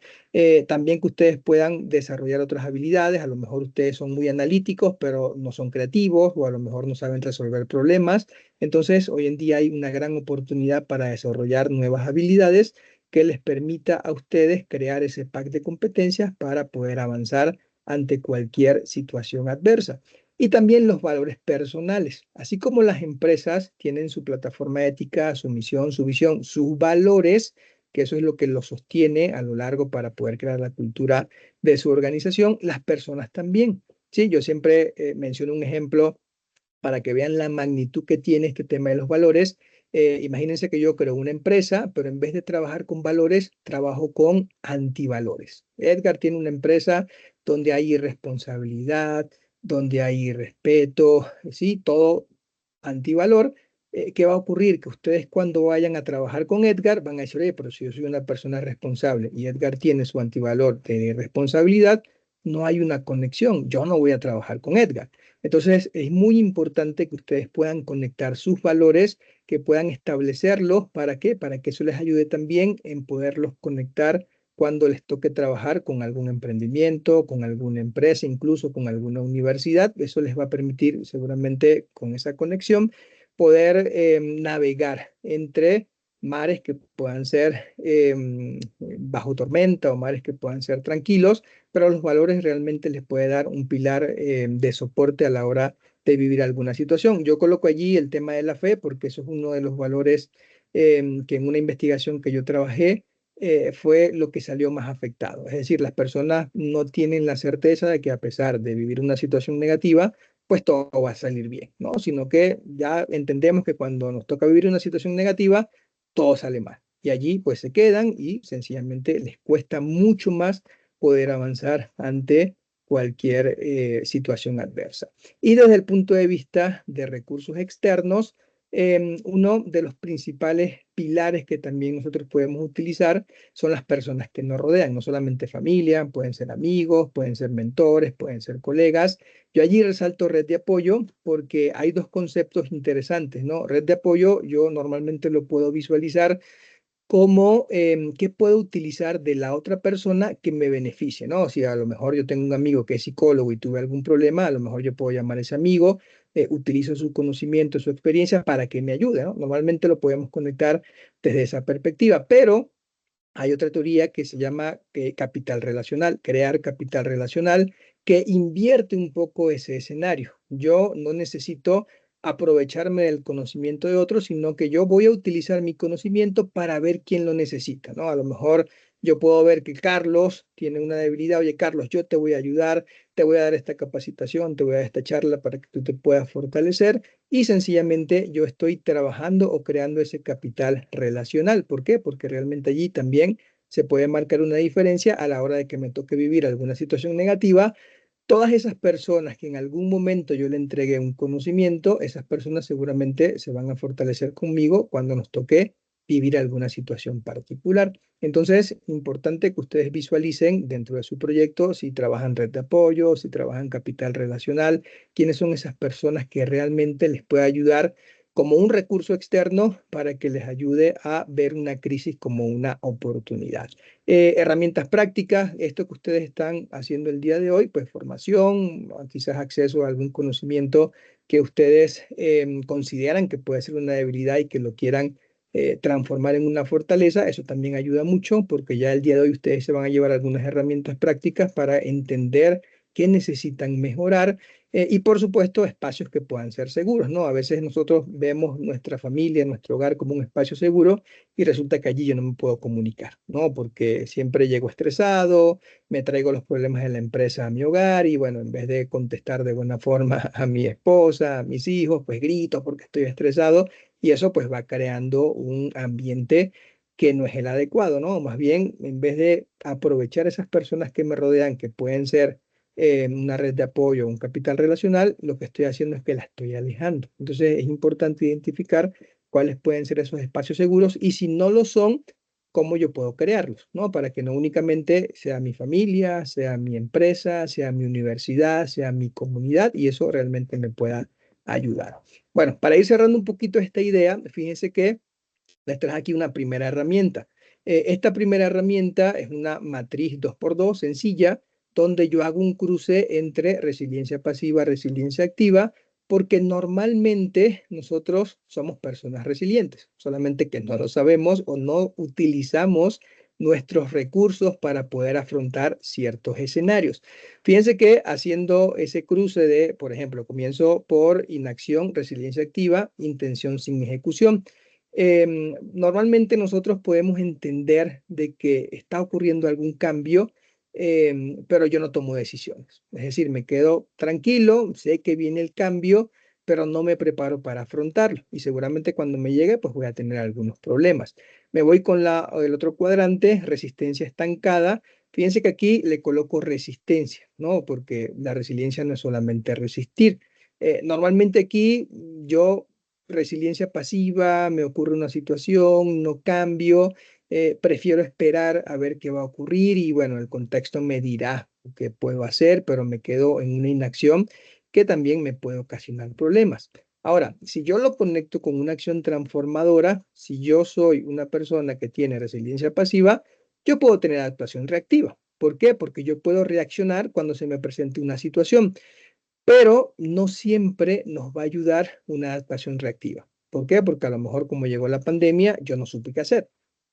También que ustedes puedan desarrollar otras habilidades. A lo mejor ustedes son muy analíticos, pero no son creativos, o a lo mejor no saben resolver problemas. Entonces, hoy en día hay una gran oportunidad para desarrollar nuevas habilidades que les permita a ustedes crear ese pack de competencias para poder avanzar ante cualquier situación adversa. Y también los valores personales. Así como las empresas tienen su plataforma ética, su misión, su visión, sus valores, que eso es lo que los sostiene a lo largo para poder crear la cultura de su organización, las personas también. Sí, yo siempre menciono un ejemplo para que vean la magnitud que tiene este tema de los valores. Imagínense que yo creo una empresa, pero en vez de trabajar con valores, trabajo con antivalores. Edgar tiene una empresa donde hay irresponsabilidad, donde hay irrespeto, ¿sí? Todo antivalor. ¿Qué va a ocurrir? Que ustedes cuando vayan a trabajar con Edgar van a decir, oye, pero si yo soy una persona responsable y Edgar tiene su antivalor de irresponsabilidad, no hay una conexión. Yo no voy a trabajar con Edgar. Entonces, es muy importante que ustedes puedan conectar sus valores, que puedan establecerlos. ¿Para qué? Para que eso les ayude también en poderlos conectar cuando les toque trabajar con algún emprendimiento, con alguna empresa, incluso con alguna universidad. Eso les va a permitir seguramente con esa conexión poder navegar entre mares que puedan ser bajo tormenta o mares que puedan ser tranquilos, pero los valores realmente les puede dar un pilar de soporte a la hora de vivir alguna situación. Yo coloco allí el tema de la fe porque eso es uno de los valores que en una investigación que yo trabajé fue lo que salió más afectado. Es decir, las personas no tienen la certeza de que a pesar de vivir una situación negativa, pues todo va a salir bien, ¿no? Sino que ya entendemos que cuando nos toca vivir una situación negativa, todo sale mal. Y allí pues se quedan y sencillamente les cuesta mucho más poder avanzar ante cualquier situación adversa. Y desde el punto de vista de recursos externos, uno de los principales pilares que también nosotros podemos utilizar son las personas que nos rodean, no solamente familia, pueden ser amigos, pueden ser mentores, pueden ser colegas. Yo allí resalto red de apoyo porque hay dos conceptos interesantes, ¿no? Red de apoyo yo normalmente lo puedo visualizar como qué puedo utilizar de la otra persona que me beneficie, ¿no? Si a lo mejor yo tengo un amigo que es psicólogo y tuve algún problema, a lo mejor yo puedo llamar a ese amigo, utilizo su conocimiento, su experiencia para que me ayude, ¿no? Normalmente lo podemos conectar desde esa perspectiva, pero hay otra teoría que se llama capital relacional, crear capital relacional, que invierte un poco ese escenario. Yo no necesito aprovecharme del conocimiento de otros, sino que yo voy a utilizar mi conocimiento para ver quién lo necesita, ¿no? A lo mejor yo puedo ver que Carlos tiene una debilidad. Oye, Carlos, yo te voy a ayudar, te voy a dar esta capacitación, te voy a dar esta charla para que tú te puedas fortalecer y sencillamente yo estoy trabajando o creando ese capital relacional. ¿Por qué? Porque realmente allí también se puede marcar una diferencia a la hora de que me toque vivir alguna situación negativa. Todas esas personas que en algún momento yo le entregué un conocimiento, esas personas seguramente se van a fortalecer conmigo cuando nos toque vivir alguna situación particular. Entonces, importante que ustedes visualicen dentro de su proyecto si trabajan red de apoyo, si trabajan capital relacional, quiénes son esas personas que realmente les puede ayudar como un recurso externo para que les ayude a ver una crisis como una oportunidad. Herramientas prácticas, esto que ustedes están haciendo el día de hoy, pues formación, quizás acceso a algún conocimiento que ustedes consideran que puede ser una debilidad y que lo quieran transformar en una fortaleza. Eso también ayuda mucho porque ya el día de hoy ustedes se van a llevar algunas herramientas prácticas para entender qué necesitan mejorar. Y por supuesto, espacios que puedan ser seguros, ¿no? A veces nosotros vemos nuestra familia, nuestro hogar como un espacio seguro y resulta que allí yo no me puedo comunicar, ¿no? Porque siempre llego estresado, me traigo los problemas de la empresa a mi hogar y bueno, en vez de contestar de buena forma a mi esposa, a mis hijos, pues grito porque estoy estresado y eso pues va creando un ambiente que no es el adecuado, ¿no? Más bien, en vez de aprovechar esas personas que me rodean, que pueden ser una red de apoyo, un capital relacional, lo que estoy haciendo es que la estoy alejando. Entonces es importante identificar cuáles pueden ser esos espacios seguros y si no lo son, cómo yo puedo crearlos, ¿no? Para que no únicamente sea mi familia, sea mi empresa, sea mi universidad, sea mi comunidad y eso realmente me pueda ayudar. Bueno, para ir cerrando un poquito esta idea, fíjense que les traje aquí una primera herramienta. Esta primera herramienta es una matriz 2x2 sencilla, donde yo hago un cruce entre resiliencia pasiva y resiliencia activa, porque normalmente nosotros somos personas resilientes, solamente que no lo sabemos o no utilizamos nuestros recursos para poder afrontar ciertos escenarios. Fíjense que haciendo ese cruce de, por ejemplo, comienzo por inacción, resiliencia activa, intención sin ejecución. Normalmente nosotros podemos entender de que está ocurriendo algún cambio, pero yo no tomo decisiones. Es decir, me quedo tranquilo, sé que viene el cambio, pero no me preparo para afrontarlo. Y seguramente cuando me llegue, pues voy a tener algunos problemas. Me voy con el otro cuadrante, resistencia estancada. Fíjense que aquí le coloco resistencia, ¿no? Porque la resiliencia no es solamente resistir. Normalmente aquí yo, resiliencia pasiva, me ocurre una situación, no cambio, prefiero esperar a ver qué va a ocurrir y bueno, el contexto me dirá qué puedo hacer, pero me quedo en una inacción que también me puede ocasionar problemas. Ahora, si yo lo conecto con una acción transformadora, si yo soy una persona que tiene resiliencia pasiva, yo puedo tener actuación reactiva. ¿Por qué? Porque yo puedo reaccionar cuando se me presente una situación, pero no siempre nos va a ayudar una adaptación reactiva. ¿Por qué? Porque a lo mejor como llegó la pandemia, yo no supe qué hacer,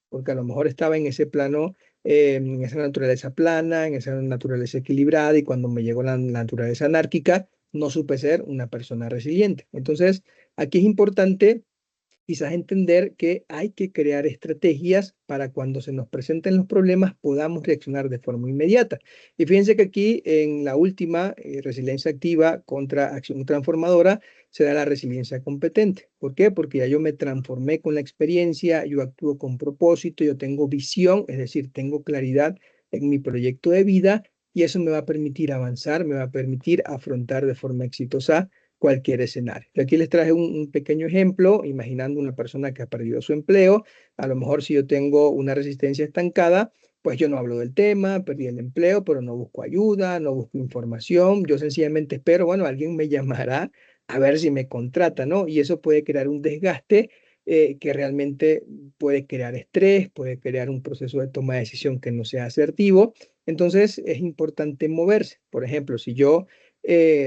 porque a lo mejor estaba en ese plano, en esa naturaleza plana, en esa naturaleza equilibrada, y cuando me llegó la naturaleza anárquica, no supe ser una persona resiliente. Entonces, aquí es importante quizás entender que hay que crear estrategias para cuando se nos presenten los problemas podamos reaccionar de forma inmediata. Y fíjense que aquí en la última, resiliencia activa contra acción transformadora, se da la resiliencia competente. ¿Por qué? Porque ya yo me transformé con la experiencia, yo actúo con propósito, yo tengo visión, es decir, tengo claridad en mi proyecto de vida y eso me va a permitir avanzar, me va a permitir afrontar de forma exitosa cualquier escenario. Yo aquí les traje un pequeño ejemplo, imaginando una persona que ha perdido su empleo. A lo mejor si yo tengo una resistencia estancada, pues yo no hablo del tema, perdí el empleo, pero no busco ayuda, no busco información. Yo sencillamente espero, bueno, alguien me llamará a ver si me contrata, ¿no? Y eso puede crear un desgaste que realmente puede crear estrés, puede crear un proceso de toma de decisión que no sea asertivo. Entonces es importante moverse. Por ejemplo, si yo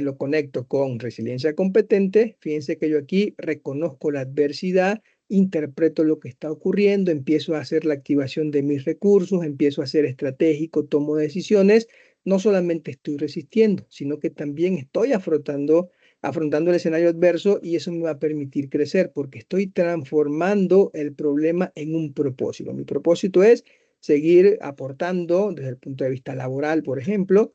lo conecto con resiliencia competente, fíjense que yo aquí reconozco la adversidad, interpreto lo que está ocurriendo, empiezo a hacer la activación de mis recursos, empiezo a ser estratégico, tomo decisiones, no solamente estoy resistiendo, sino que también estoy afrontando el escenario adverso y eso me va a permitir crecer porque estoy transformando el problema en un propósito. Mi propósito es seguir aportando desde el punto de vista laboral, por ejemplo,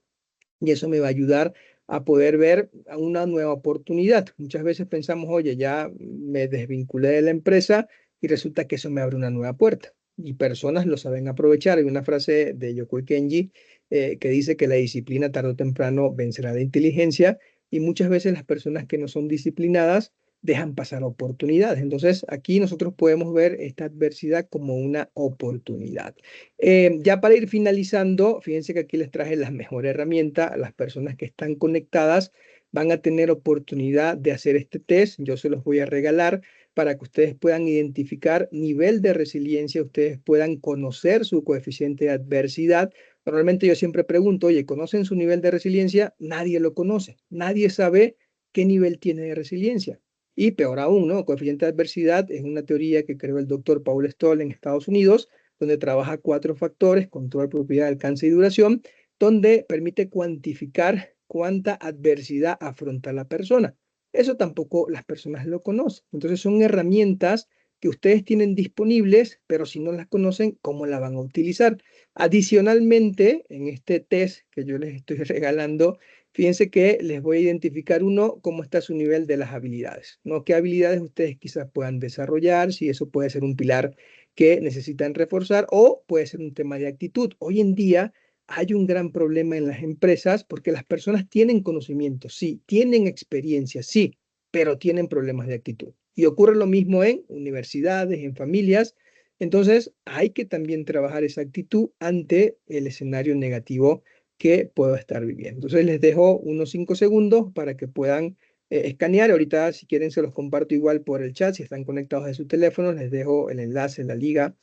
y eso me va a ayudar a poder ver una nueva oportunidad. Muchas veces pensamos, oye, ya me desvinculé de la empresa y resulta que eso me abre una nueva puerta. Y personas lo saben aprovechar. Hay una frase de Yokoi Kenji que dice que la disciplina tarde o temprano vencerá la inteligencia y muchas veces las personas que no son disciplinadas dejan pasar oportunidades. Entonces, aquí nosotros podemos ver esta adversidad como una oportunidad. Ya para ir finalizando, fíjense que aquí les traje la mejor herramienta. Las personas que están conectadas van a tener oportunidad de hacer este test. Yo se los voy a regalar para que ustedes puedan identificar nivel de resiliencia, ustedes puedan conocer su coeficiente de adversidad. Normalmente yo siempre pregunto, oye, ¿conocen su nivel de resiliencia? Nadie lo conoce, nadie sabe qué nivel tiene de resiliencia. Y peor aún, ¿no? Coeficiente de adversidad es una teoría que creó el doctor Paul Stoll en Estados Unidos, donde trabaja 4 factores: control, propiedad, alcance y duración, donde permite cuantificar cuánta adversidad afronta la persona. Eso tampoco las personas lo conocen. Entonces son herramientas que ustedes tienen disponibles, pero si no las conocen, ¿cómo la van a utilizar? Adicionalmente, en este test que yo les estoy regalando, fíjense que les voy a identificar uno, cómo está su nivel de las habilidades, ¿no? ¿Qué habilidades ustedes quizás puedan desarrollar? Si eso puede ser un pilar que necesitan reforzar o puede ser un tema de actitud. Hoy en día hay un gran problema en las empresas porque las personas tienen conocimiento, sí, tienen experiencia, sí, pero tienen problemas de actitud. Y ocurre lo mismo en universidades, en familias. Entonces, hay que también trabajar esa actitud ante el escenario negativo que puedo estar viviendo. Entonces, les dejo unos 5 segundos para que puedan escanear. Ahorita, si quieren, se los comparto igual por el chat. Si están conectados de su teléfono, les dejo el enlace, la liga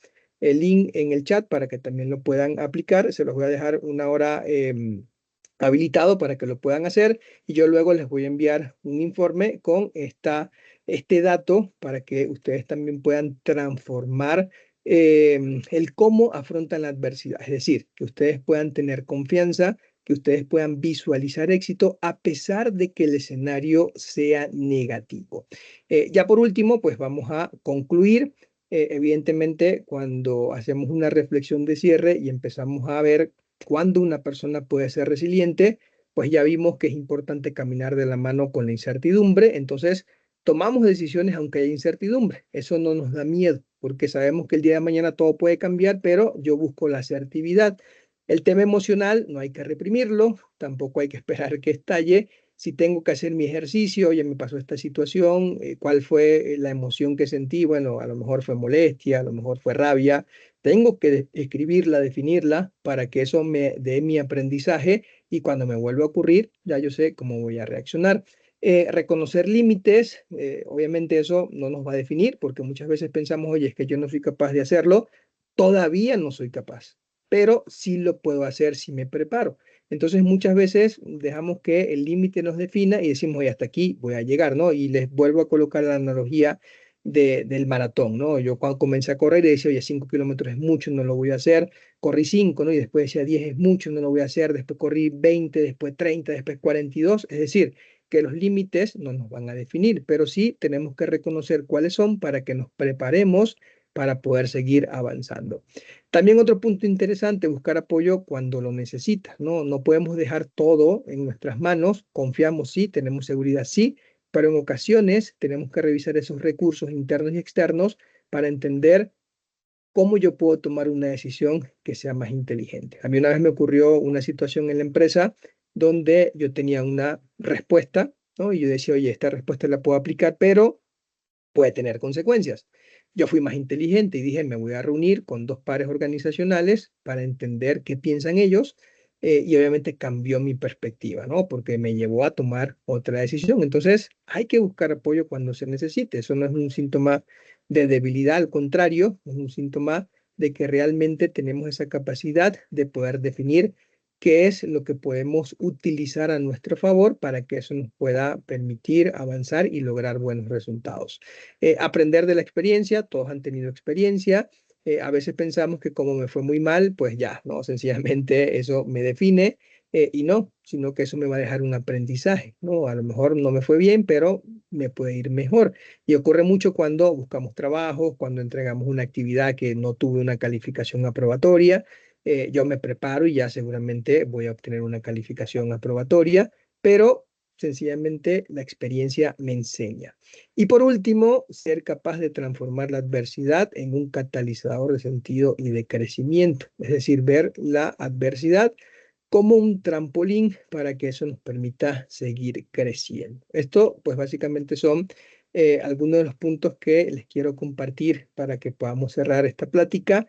el link en el chat para que también lo puedan aplicar. Se los voy a dejar una hora habilitado para que lo puedan hacer y yo luego les voy a enviar un informe con este dato para que ustedes también puedan transformar el cómo afrontan la adversidad. Es decir, que ustedes puedan tener confianza, que ustedes puedan visualizar éxito a pesar de que el escenario sea negativo. Ya por último, pues vamos a concluir. Evidentemente, cuando hacemos una reflexión de cierre y empezamos a ver cuándo una persona puede ser resiliente, pues ya vimos que es importante caminar de la mano con la incertidumbre. Entonces, tomamos decisiones aunque haya incertidumbre. Eso no nos da miedo, porque sabemos que el día de mañana todo puede cambiar, pero yo busco la asertividad. El tema emocional no hay que reprimirlo, tampoco hay que esperar que estalle. Si tengo que hacer mi ejercicio, ya me pasó esta situación, ¿cuál fue la emoción que sentí? Bueno, a lo mejor fue molestia, a lo mejor fue rabia. Tengo que escribirla, definirla para que eso me dé mi aprendizaje y cuando me vuelva a ocurrir, ya yo sé cómo voy a reaccionar. Reconocer límites, obviamente eso no nos va a definir porque muchas veces pensamos, oye, es que yo no soy capaz de hacerlo, todavía no soy capaz, pero sí lo puedo hacer si me preparo. Entonces muchas veces dejamos que el límite nos defina y decimos, oye, hasta aquí voy a llegar, ¿no? Y les vuelvo a colocar la analogía del maratón, ¿no? Yo cuando comencé a correr decía, oye, 5 kilómetros es mucho, no lo voy a hacer. Corrí 5, ¿no? Y después decía, 10 es mucho, no lo voy a hacer. Después corrí 20, después 30, después 42. Es decir, que los límites no nos van a definir, pero sí tenemos que reconocer cuáles son para que nos preparemos para poder seguir avanzando. También otro punto interesante, buscar apoyo cuando lo necesitas, ¿no? No podemos dejar todo en nuestras manos, confiamos sí, tenemos seguridad sí, pero en ocasiones tenemos que revisar esos recursos internos y externos para entender cómo yo puedo tomar una decisión que sea más inteligente. A mí una vez me ocurrió una situación en la empresa donde yo tenía una respuesta, ¿no? Y yo decía, oye, esta respuesta la puedo aplicar, pero puede tener consecuencias. Yo fui más inteligente y dije, me voy a reunir con dos pares organizacionales para entender qué piensan ellos y obviamente cambió mi perspectiva, ¿no? Porque me llevó a tomar otra decisión. Entonces, hay que buscar apoyo cuando se necesite. Eso no es un síntoma de debilidad, al contrario, es un síntoma de que realmente tenemos esa capacidad de poder definir qué es lo que podemos utilizar a nuestro favor para que eso nos pueda permitir avanzar y lograr buenos resultados. Aprender de la experiencia, todos han tenido experiencia. A veces pensamos que como me fue muy mal, pues ya, ¿no? Sencillamente eso me define y no, sino que eso me va a dejar un aprendizaje, ¿no? A lo mejor no me fue bien, pero me puede ir mejor. Y ocurre mucho cuando buscamos trabajo, cuando entregamos una actividad que no tuve una calificación aprobatoria. Yo me preparo y ya seguramente voy a obtener una calificación aprobatoria, pero sencillamente la experiencia me enseña. Y por último, ser capaz de transformar la adversidad en un catalizador de sentido y de crecimiento, es decir, ver la adversidad como un trampolín para que eso nos permita seguir creciendo. Esto, pues básicamente son algunos de los puntos que les quiero compartir para que podamos cerrar esta plática.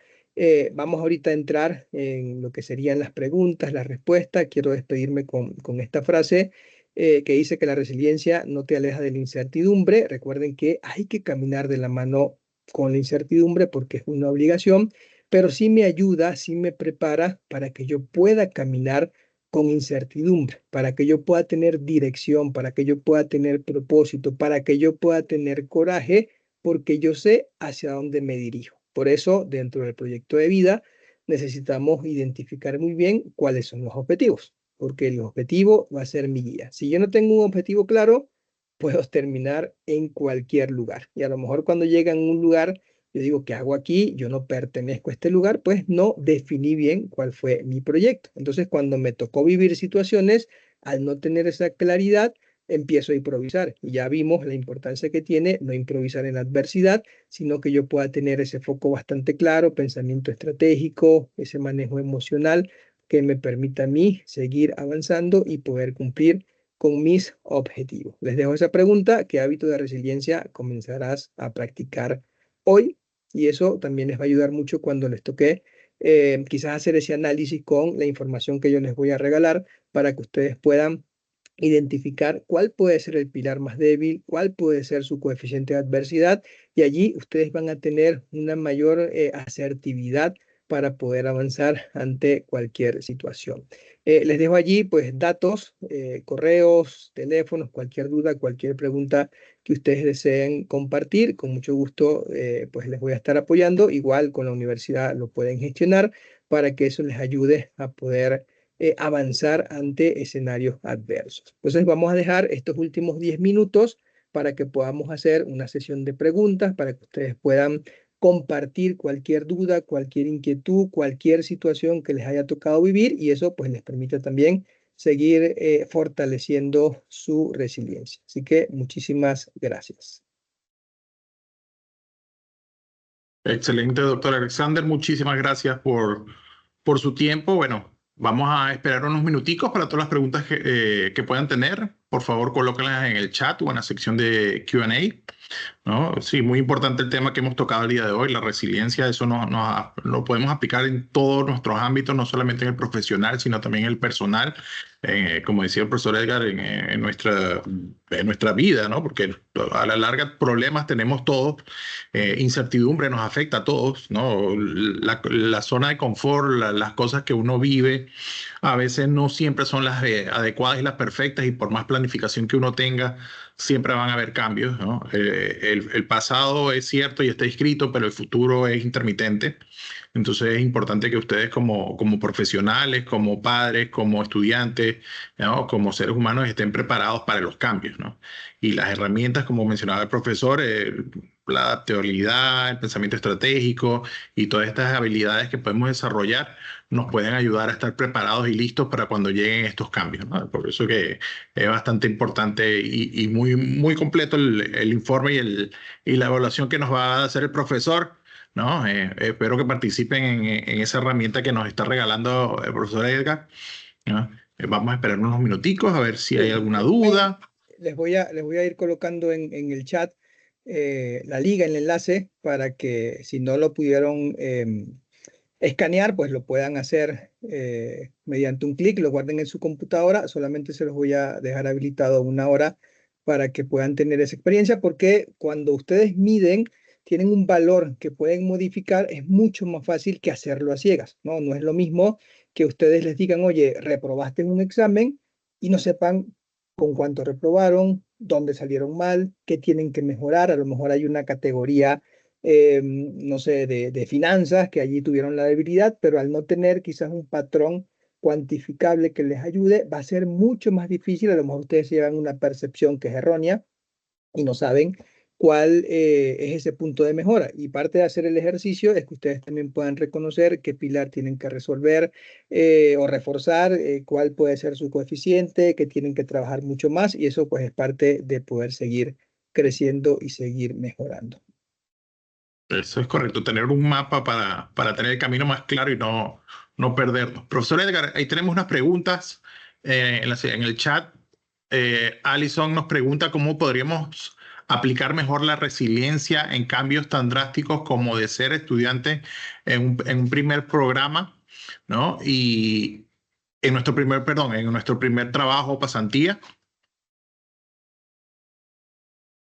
Vamos ahorita a entrar en lo que serían las preguntas, las respuestas. Quiero despedirme con esta frase que dice que la resiliencia no te aleja de la incertidumbre. Recuerden que hay que caminar de la mano con la incertidumbre porque es una obligación, pero sí me ayuda, sí me prepara para que yo pueda caminar con incertidumbre, para que yo pueda tener dirección, para que yo pueda tener propósito, para que yo pueda tener coraje, porque yo sé hacia dónde me dirijo. Por eso, dentro del proyecto de vida, necesitamos identificar muy bien cuáles son los objetivos, porque el objetivo va a ser mi guía. Si yo no tengo un objetivo claro, puedo terminar en cualquier lugar. Y a lo mejor cuando llega a un lugar yo digo, ¿qué hago aquí? Yo no pertenezco a este lugar, pues no definí bien cuál fue mi proyecto. Entonces, cuando me tocó vivir situaciones, al no tener esa claridad, empiezo a improvisar. Y ya vimos la importancia que tiene no improvisar en la adversidad, sino que yo pueda tener ese foco bastante claro, pensamiento estratégico, ese manejo emocional que me permita a mí seguir avanzando y poder cumplir con mis objetivos. Les dejo esa pregunta, ¿qué hábito de resiliencia comenzarás a practicar hoy? Y eso también les va a ayudar mucho cuando les toque quizás hacer ese análisis con la información que yo les voy a regalar para que ustedes puedan identificar cuál puede ser el pilar más débil, cuál puede ser su coeficiente de adversidad, y allí ustedes van a tener una mayor asertividad para poder avanzar ante cualquier situación. Les dejo allí pues datos, correos, teléfonos, cualquier duda, cualquier pregunta que ustedes deseen compartir. Con mucho gusto pues les voy a estar apoyando. Igual con la universidad lo pueden gestionar para que eso les ayude a poder avanzar ante escenarios adversos. Entonces vamos a dejar estos últimos 10 minutos para que podamos hacer una sesión de preguntas, para que ustedes puedan compartir cualquier duda, cualquier inquietud, cualquier situación que les haya tocado vivir, y eso pues les permite también seguir fortaleciendo su resiliencia. Así que muchísimas gracias. Excelente, doctor Alexander. Muchísimas gracias por su tiempo. Bueno, vamos a esperar unos minuticos para todas las preguntas que puedan tener. Por favor, colóquenlas en el chat o en la sección de Q&A. ¿No? Sí, muy importante el tema que hemos tocado el día de hoy, la resiliencia. Eso lo podemos aplicar en todos nuestros ámbitos, no solamente en el profesional, sino también en el personal. Como decía el profesor Edgar, en nuestra vida, ¿no? Porque a la larga problemas tenemos todos, incertidumbre nos afecta a todos, ¿no? La zona de confort, las cosas que uno vive, a veces no siempre son las adecuadas y las perfectas, y por más planificación que uno tenga, siempre van a haber cambios, ¿no? El pasado es cierto y está escrito, pero el futuro es intermitente. Entonces es importante que ustedes como profesionales, como padres, como estudiantes, ¿no? Como seres humanos estén preparados para los cambios, ¿no? Y las herramientas, como mencionaba el profesor, la adaptabilidad, el pensamiento estratégico y todas estas habilidades que podemos desarrollar nos pueden ayudar a estar preparados y listos para cuando lleguen estos cambios, ¿no? Por eso que es bastante importante y muy, muy completo el informe y la evaluación que nos va a hacer el profesor, ¿no? Espero que participen en esa herramienta que nos está regalando el profesor Edgar, ¿no? Vamos a esperar unos minuticos a ver si hay alguna duda. Les voy a ir colocando en el chat la liga, el enlace, para que si no lo pudieron escanear, pues lo puedan hacer mediante un clic, lo guarden en su computadora. Solamente se los voy a dejar habilitado una hora para que puedan tener esa experiencia, porque cuando ustedes miden, tienen un valor que pueden modificar, es mucho más fácil que hacerlo a ciegas, ¿no? No es lo mismo que ustedes les digan, oye, reprobaste en un examen y no sepan con cuánto reprobaron, dónde salieron mal, qué tienen que mejorar. A lo mejor hay una categoría no sé, de finanzas, que allí tuvieron la debilidad, pero al no tener quizás un patrón cuantificable que les ayude, va a ser mucho más difícil. A lo mejor ustedes llevan una percepción que es errónea y no saben cuál es ese punto de mejora. Y parte de hacer el ejercicio es que ustedes también puedan reconocer qué pilar tienen que resolver o reforzar, cuál puede ser su coeficiente, que tienen que trabajar mucho más, y eso pues es parte de poder seguir creciendo y seguir mejorando. Eso es correcto, tener un mapa para tener el camino más claro y no perdernos. Profesor Edgar, ahí tenemos unas preguntas en el chat. Alison nos pregunta cómo podríamos aplicar mejor la resiliencia en cambios tan drásticos como de ser estudiante en un primer programa, ¿no? Y en nuestro primer trabajo o pasantía.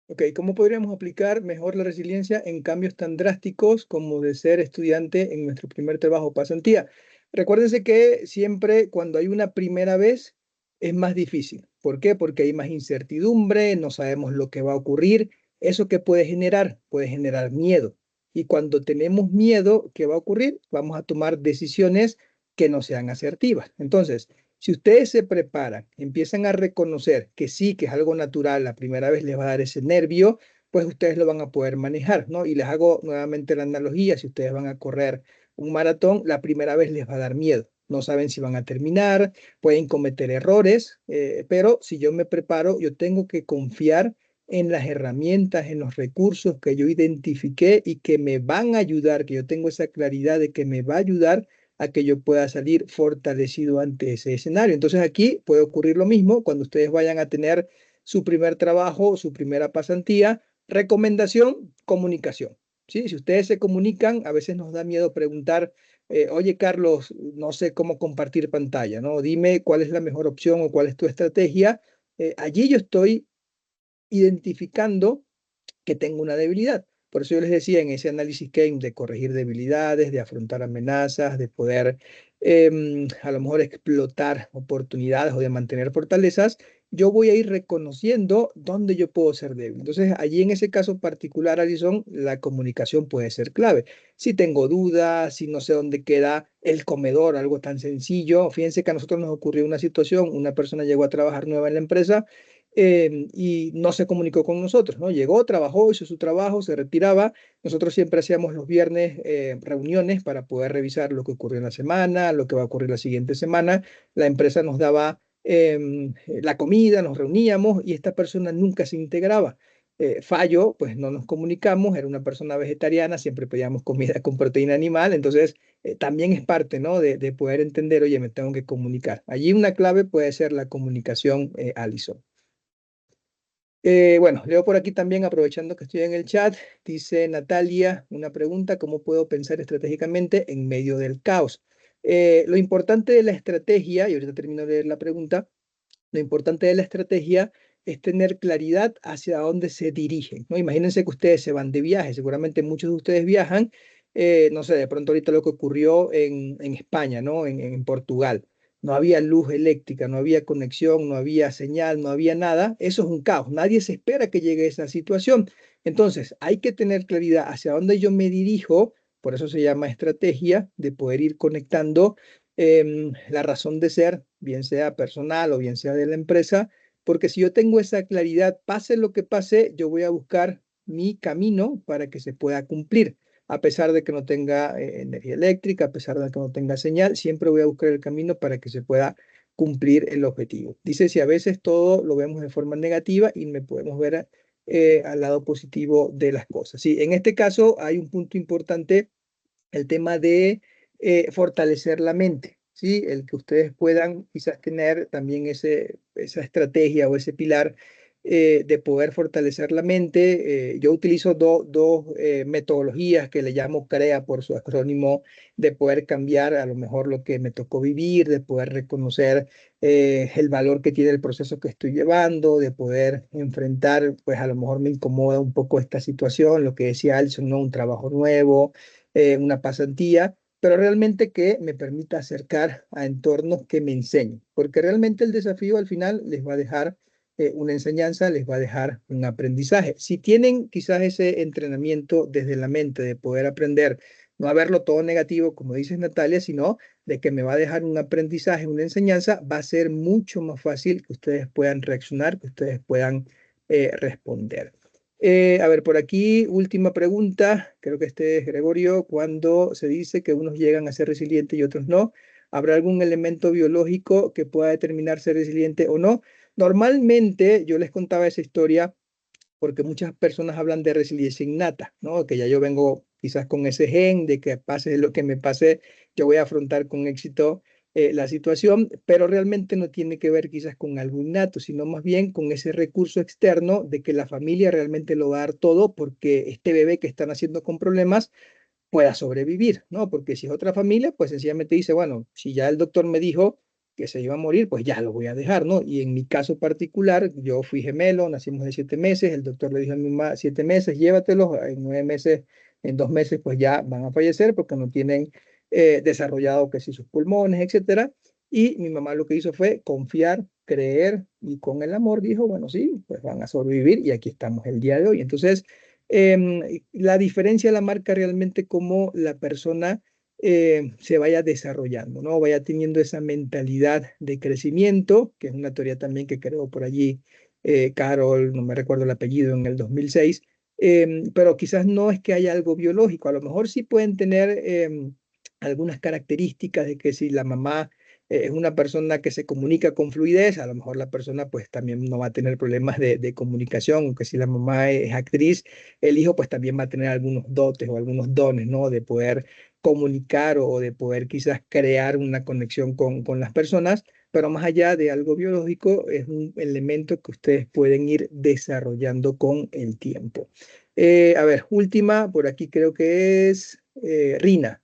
Ok, ¿cómo podríamos aplicar mejor la resiliencia en cambios tan drásticos como de ser estudiante en nuestro primer trabajo o pasantía? Recuérdense que siempre cuando hay una primera vez es más difícil. ¿Por qué? Porque hay más incertidumbre, no sabemos lo que va a ocurrir. ¿Eso qué puede generar? Puede generar miedo. Y cuando tenemos miedo, ¿qué va a ocurrir? Vamos a tomar decisiones que no sean asertivas. Entonces, si ustedes se preparan, empiezan a reconocer que sí, que es algo natural, la primera vez les va a dar ese nervio, pues ustedes lo van a poder manejar, ¿no? Y les hago nuevamente la analogía: si ustedes van a correr un maratón, la primera vez les va a dar miedo. No saben si van a terminar, pueden cometer errores, pero si yo me preparo, yo tengo que confiar en las herramientas, en los recursos que yo identifiqué y que me van a ayudar, que yo tengo esa claridad de que me va a ayudar a que yo pueda salir fortalecido ante ese escenario. Entonces aquí puede ocurrir lo mismo cuando ustedes vayan a tener su primer trabajo, su primera pasantía. Recomendación: comunicación. ¿Sí? Si ustedes se comunican, a veces nos da miedo preguntar, oye Carlos, no sé cómo compartir pantalla, ¿no? Dime cuál es la mejor opción o cuál es tu estrategia. allí yo estoy identificando que tengo una debilidad. Por eso yo les decía en ese análisis Kane de corregir debilidades, de afrontar amenazas, de poder a lo mejor explotar oportunidades o de mantener fortalezas, yo voy a ir reconociendo dónde yo puedo ser débil. Entonces, allí en ese caso particular, Alison, la comunicación puede ser clave. Si tengo dudas, si no sé dónde queda el comedor, algo tan sencillo. Fíjense que a nosotros nos ocurrió una situación, una persona llegó a trabajar nueva en la empresa y no se comunicó con nosotros, ¿no? Llegó, trabajó, hizo su trabajo, se retiraba. Nosotros siempre hacíamos los viernes reuniones para poder revisar lo que ocurrió en la semana, lo que va a ocurrir la siguiente semana. La empresa nos daba la comida, nos reuníamos y esta persona nunca se integraba. Fallo, pues no nos comunicamos, era una persona vegetariana, siempre pedíamos comida con proteína animal, entonces también es parte, ¿no? De poder entender, oye, me tengo que comunicar. Allí una clave puede ser la comunicación, Alison. Bueno, leo por aquí también, aprovechando que estoy en el chat, dice Natalia, una pregunta, ¿cómo puedo pensar estratégicamente en medio del caos? Lo importante de la estrategia, y ahorita termino de leer la pregunta, lo importante de la estrategia es tener claridad hacia dónde se dirigen, ¿no? Imagínense que ustedes se van de viaje, seguramente muchos de ustedes viajan, no sé, de pronto ahorita lo que ocurrió en España, ¿no? En Portugal. No había luz eléctrica, no había conexión, no había señal, no había nada. Eso es un caos. Nadie se espera que llegue a esa situación. Entonces, hay que tener claridad hacia dónde yo me dirijo, por eso se llama estrategia, de poder ir conectando la razón de ser, bien sea personal o bien sea de la empresa, porque si yo tengo esa claridad, pase lo que pase, yo voy a buscar mi camino para que se pueda cumplir. A pesar de que no tenga energía eléctrica, a pesar de que no tenga señal, siempre voy a buscar el camino para que se pueda cumplir el objetivo. Dice, si a veces todo lo vemos de forma negativa y me podemos ver al lado positivo de las cosas. Sí, en este caso hay un punto importante, el tema de fortalecer la mente, ¿sí? El que ustedes puedan quizás tener también esa estrategia o ese pilar de poder fortalecer la mente. Yo utilizo dos metodologías que le llamo CREA por su acrónimo, de poder cambiar a lo mejor lo que me tocó vivir, de poder reconocer el valor que tiene el proceso que estoy llevando, de poder enfrentar, pues a lo mejor me incomoda un poco esta situación, lo que decía Alison, ¿no? Un trabajo nuevo, una pasantía, pero realmente que me permita acercar a entornos que me enseñen, porque realmente el desafío al final les va a dejar una enseñanza, les va a dejar un aprendizaje. Si tienen quizás ese entrenamiento desde la mente de poder aprender, no a verlo todo negativo, como dices Natalia, sino de que me va a dejar un aprendizaje, una enseñanza, va a ser mucho más fácil que ustedes puedan reaccionar, que ustedes puedan responder. A ver, por aquí, última pregunta, creo que este es Gregorio, cuando se dice que unos llegan a ser resilientes y otros no, ¿habrá algún elemento biológico que pueda determinar ser resiliente o no? Normalmente, yo les contaba esa historia porque muchas personas hablan de resiliencia innata, ¿no? Que ya yo vengo quizás con ese gen de que pase lo que me pase, yo voy a afrontar con éxito la situación, pero realmente no tiene que ver quizás con algo innato, sino más bien con ese recurso externo de que la familia realmente lo va a dar todo porque este bebé que están haciendo con problemas pueda sobrevivir, ¿no? Porque si es otra familia, pues sencillamente dice, bueno, si ya el doctor me dijo que se iba a morir, pues ya lo voy a dejar, ¿no? Y en mi caso particular, yo fui gemelo, nacimos de 7 meses, el doctor le dijo a mi mamá, 7 meses, llévatelos, en 9 meses, en 2 meses, pues ya van a fallecer porque no tienen desarrollado que si sus pulmones, etcétera. Y mi mamá lo que hizo fue confiar, creer y con el amor dijo, bueno, sí, pues van a sobrevivir y aquí estamos el día de hoy. Entonces, la diferencia la marca realmente cómo la persona se vaya desarrollando, ¿no? Vaya teniendo esa mentalidad de crecimiento, que es una teoría también que creó por allí Carol, no me recuerdo el apellido, en el 2006, pero quizás no es que haya algo biológico, a lo mejor sí pueden tener algunas características de que si la mamá es una persona que se comunica con fluidez, a lo mejor la persona pues también no va a tener problemas de comunicación, aunque si la mamá es actriz, el hijo pues también va a tener algunos dotes o algunos dones, ¿no? De poder comunicar o de poder quizás crear una conexión con las personas, pero más allá de algo biológico, es un elemento que ustedes pueden ir desarrollando con el tiempo. A ver, última, por aquí creo que es Rina.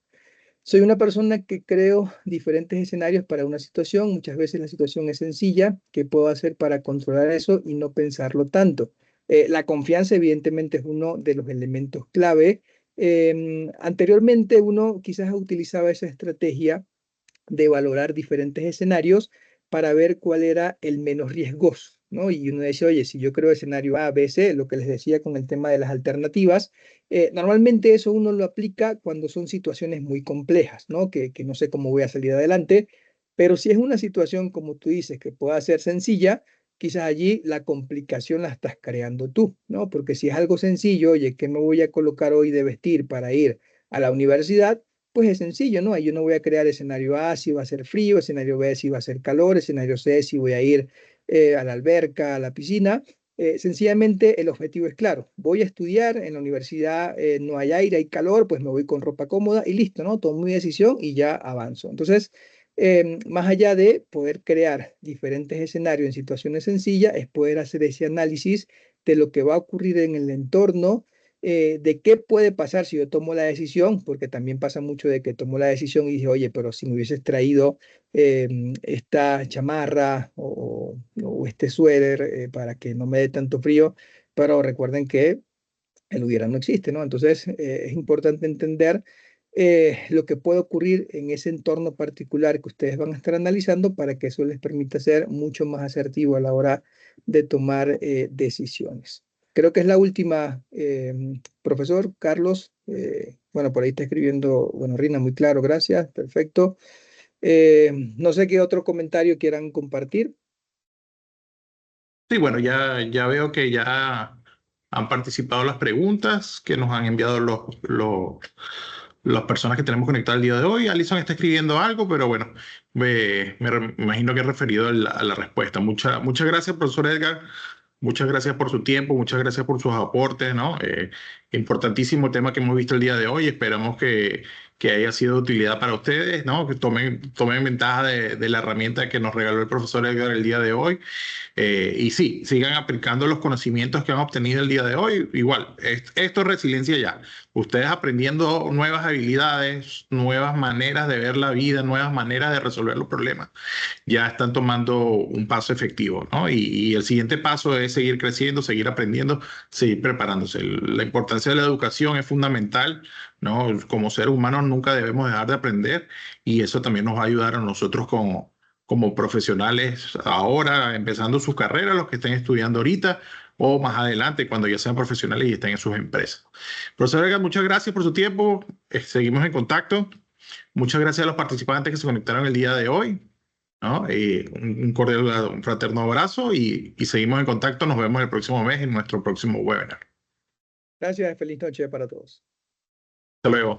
Soy una persona que creo diferentes escenarios para una situación. Muchas veces la situación es sencilla. ¿Qué puedo hacer para controlar eso y no pensarlo tanto? La confianza, evidentemente, es uno de los elementos clave. Anteriormente, uno quizás utilizaba esa estrategia de valorar diferentes escenarios para ver cuál era el menos riesgoso, ¿no? Y uno dice, oye, si yo creo escenario A, B, C, lo que les decía con el tema de las alternativas, normalmente eso uno lo aplica cuando son situaciones muy complejas, ¿no? Que no sé cómo voy a salir adelante, pero si es una situación, como tú dices, que pueda ser sencilla, quizás allí la complicación la estás creando tú, ¿no? Porque si es algo sencillo, oye, ¿qué me voy a colocar hoy de vestir para ir a la universidad? Pues es sencillo, ¿no? Ahí yo no voy a crear escenario A si va a ser frío, escenario B si va a ser calor, escenario C si voy a ir a la alberca, a la piscina. Sencillamente el objetivo es claro. Voy a estudiar en la universidad, no hay aire, hay calor, pues me voy con ropa cómoda y listo, ¿no? Tomo mi decisión y ya avanzo. Entonces, más allá de poder crear diferentes escenarios en situaciones sencillas, es poder hacer ese análisis de lo que va a ocurrir en el entorno, de qué puede pasar si yo tomo la decisión, porque también pasa mucho de que tomo la decisión y dije, oye, pero si me hubieses traído esta chamarra o este suéter para que no me dé tanto frío, pero recuerden que el hubiera no existe, ¿no? Entonces es importante entender lo que puede ocurrir en ese entorno particular que ustedes van a estar analizando para que eso les permita ser mucho más asertivo a la hora de tomar decisiones. Creo que es la última, profesor Carlos. Bueno, por ahí está escribiendo, bueno, Rina, muy claro, gracias, perfecto. No sé qué otro comentario quieran compartir. Sí, bueno, ya veo que ya han participado las preguntas que nos han enviado las personas que tenemos conectadas el día de hoy. Alison está escribiendo algo, pero bueno, me imagino que es referido a la respuesta. Muchas gracias, profesor Edgar. Muchas gracias por su tiempo, muchas gracias por sus aportes, ¿no? Importantísimo tema que hemos visto el día de hoy. Esperamos que haya sido de utilidad para ustedes, ¿no? Que tomen ventaja de la herramienta que nos regaló el profesor Edgar el día de hoy. Y sí, sigan aplicando los conocimientos que han obtenido el día de hoy. Igual, esto es resiliencia ya. Ustedes aprendiendo nuevas habilidades, nuevas maneras de ver la vida, nuevas maneras de resolver los problemas, ya están tomando un paso efectivo, ¿no? Y el siguiente paso es seguir creciendo, seguir aprendiendo, seguir preparándose. La importancia de la educación es fundamental, ¿no? Como seres humanos nunca debemos dejar de aprender y eso también nos va a ayudar a nosotros como profesionales ahora, empezando sus carreras, los que estén estudiando ahorita o más adelante, cuando ya sean profesionales y estén en sus empresas. Profesor Edgar, muchas gracias por su tiempo. Seguimos en contacto. Muchas gracias a los participantes que se conectaron el día de hoy, ¿no? Un cordial, un fraterno abrazo y seguimos en contacto. Nos vemos el próximo mes en nuestro próximo webinar. Gracias, feliz noche para todos. Hasta luego.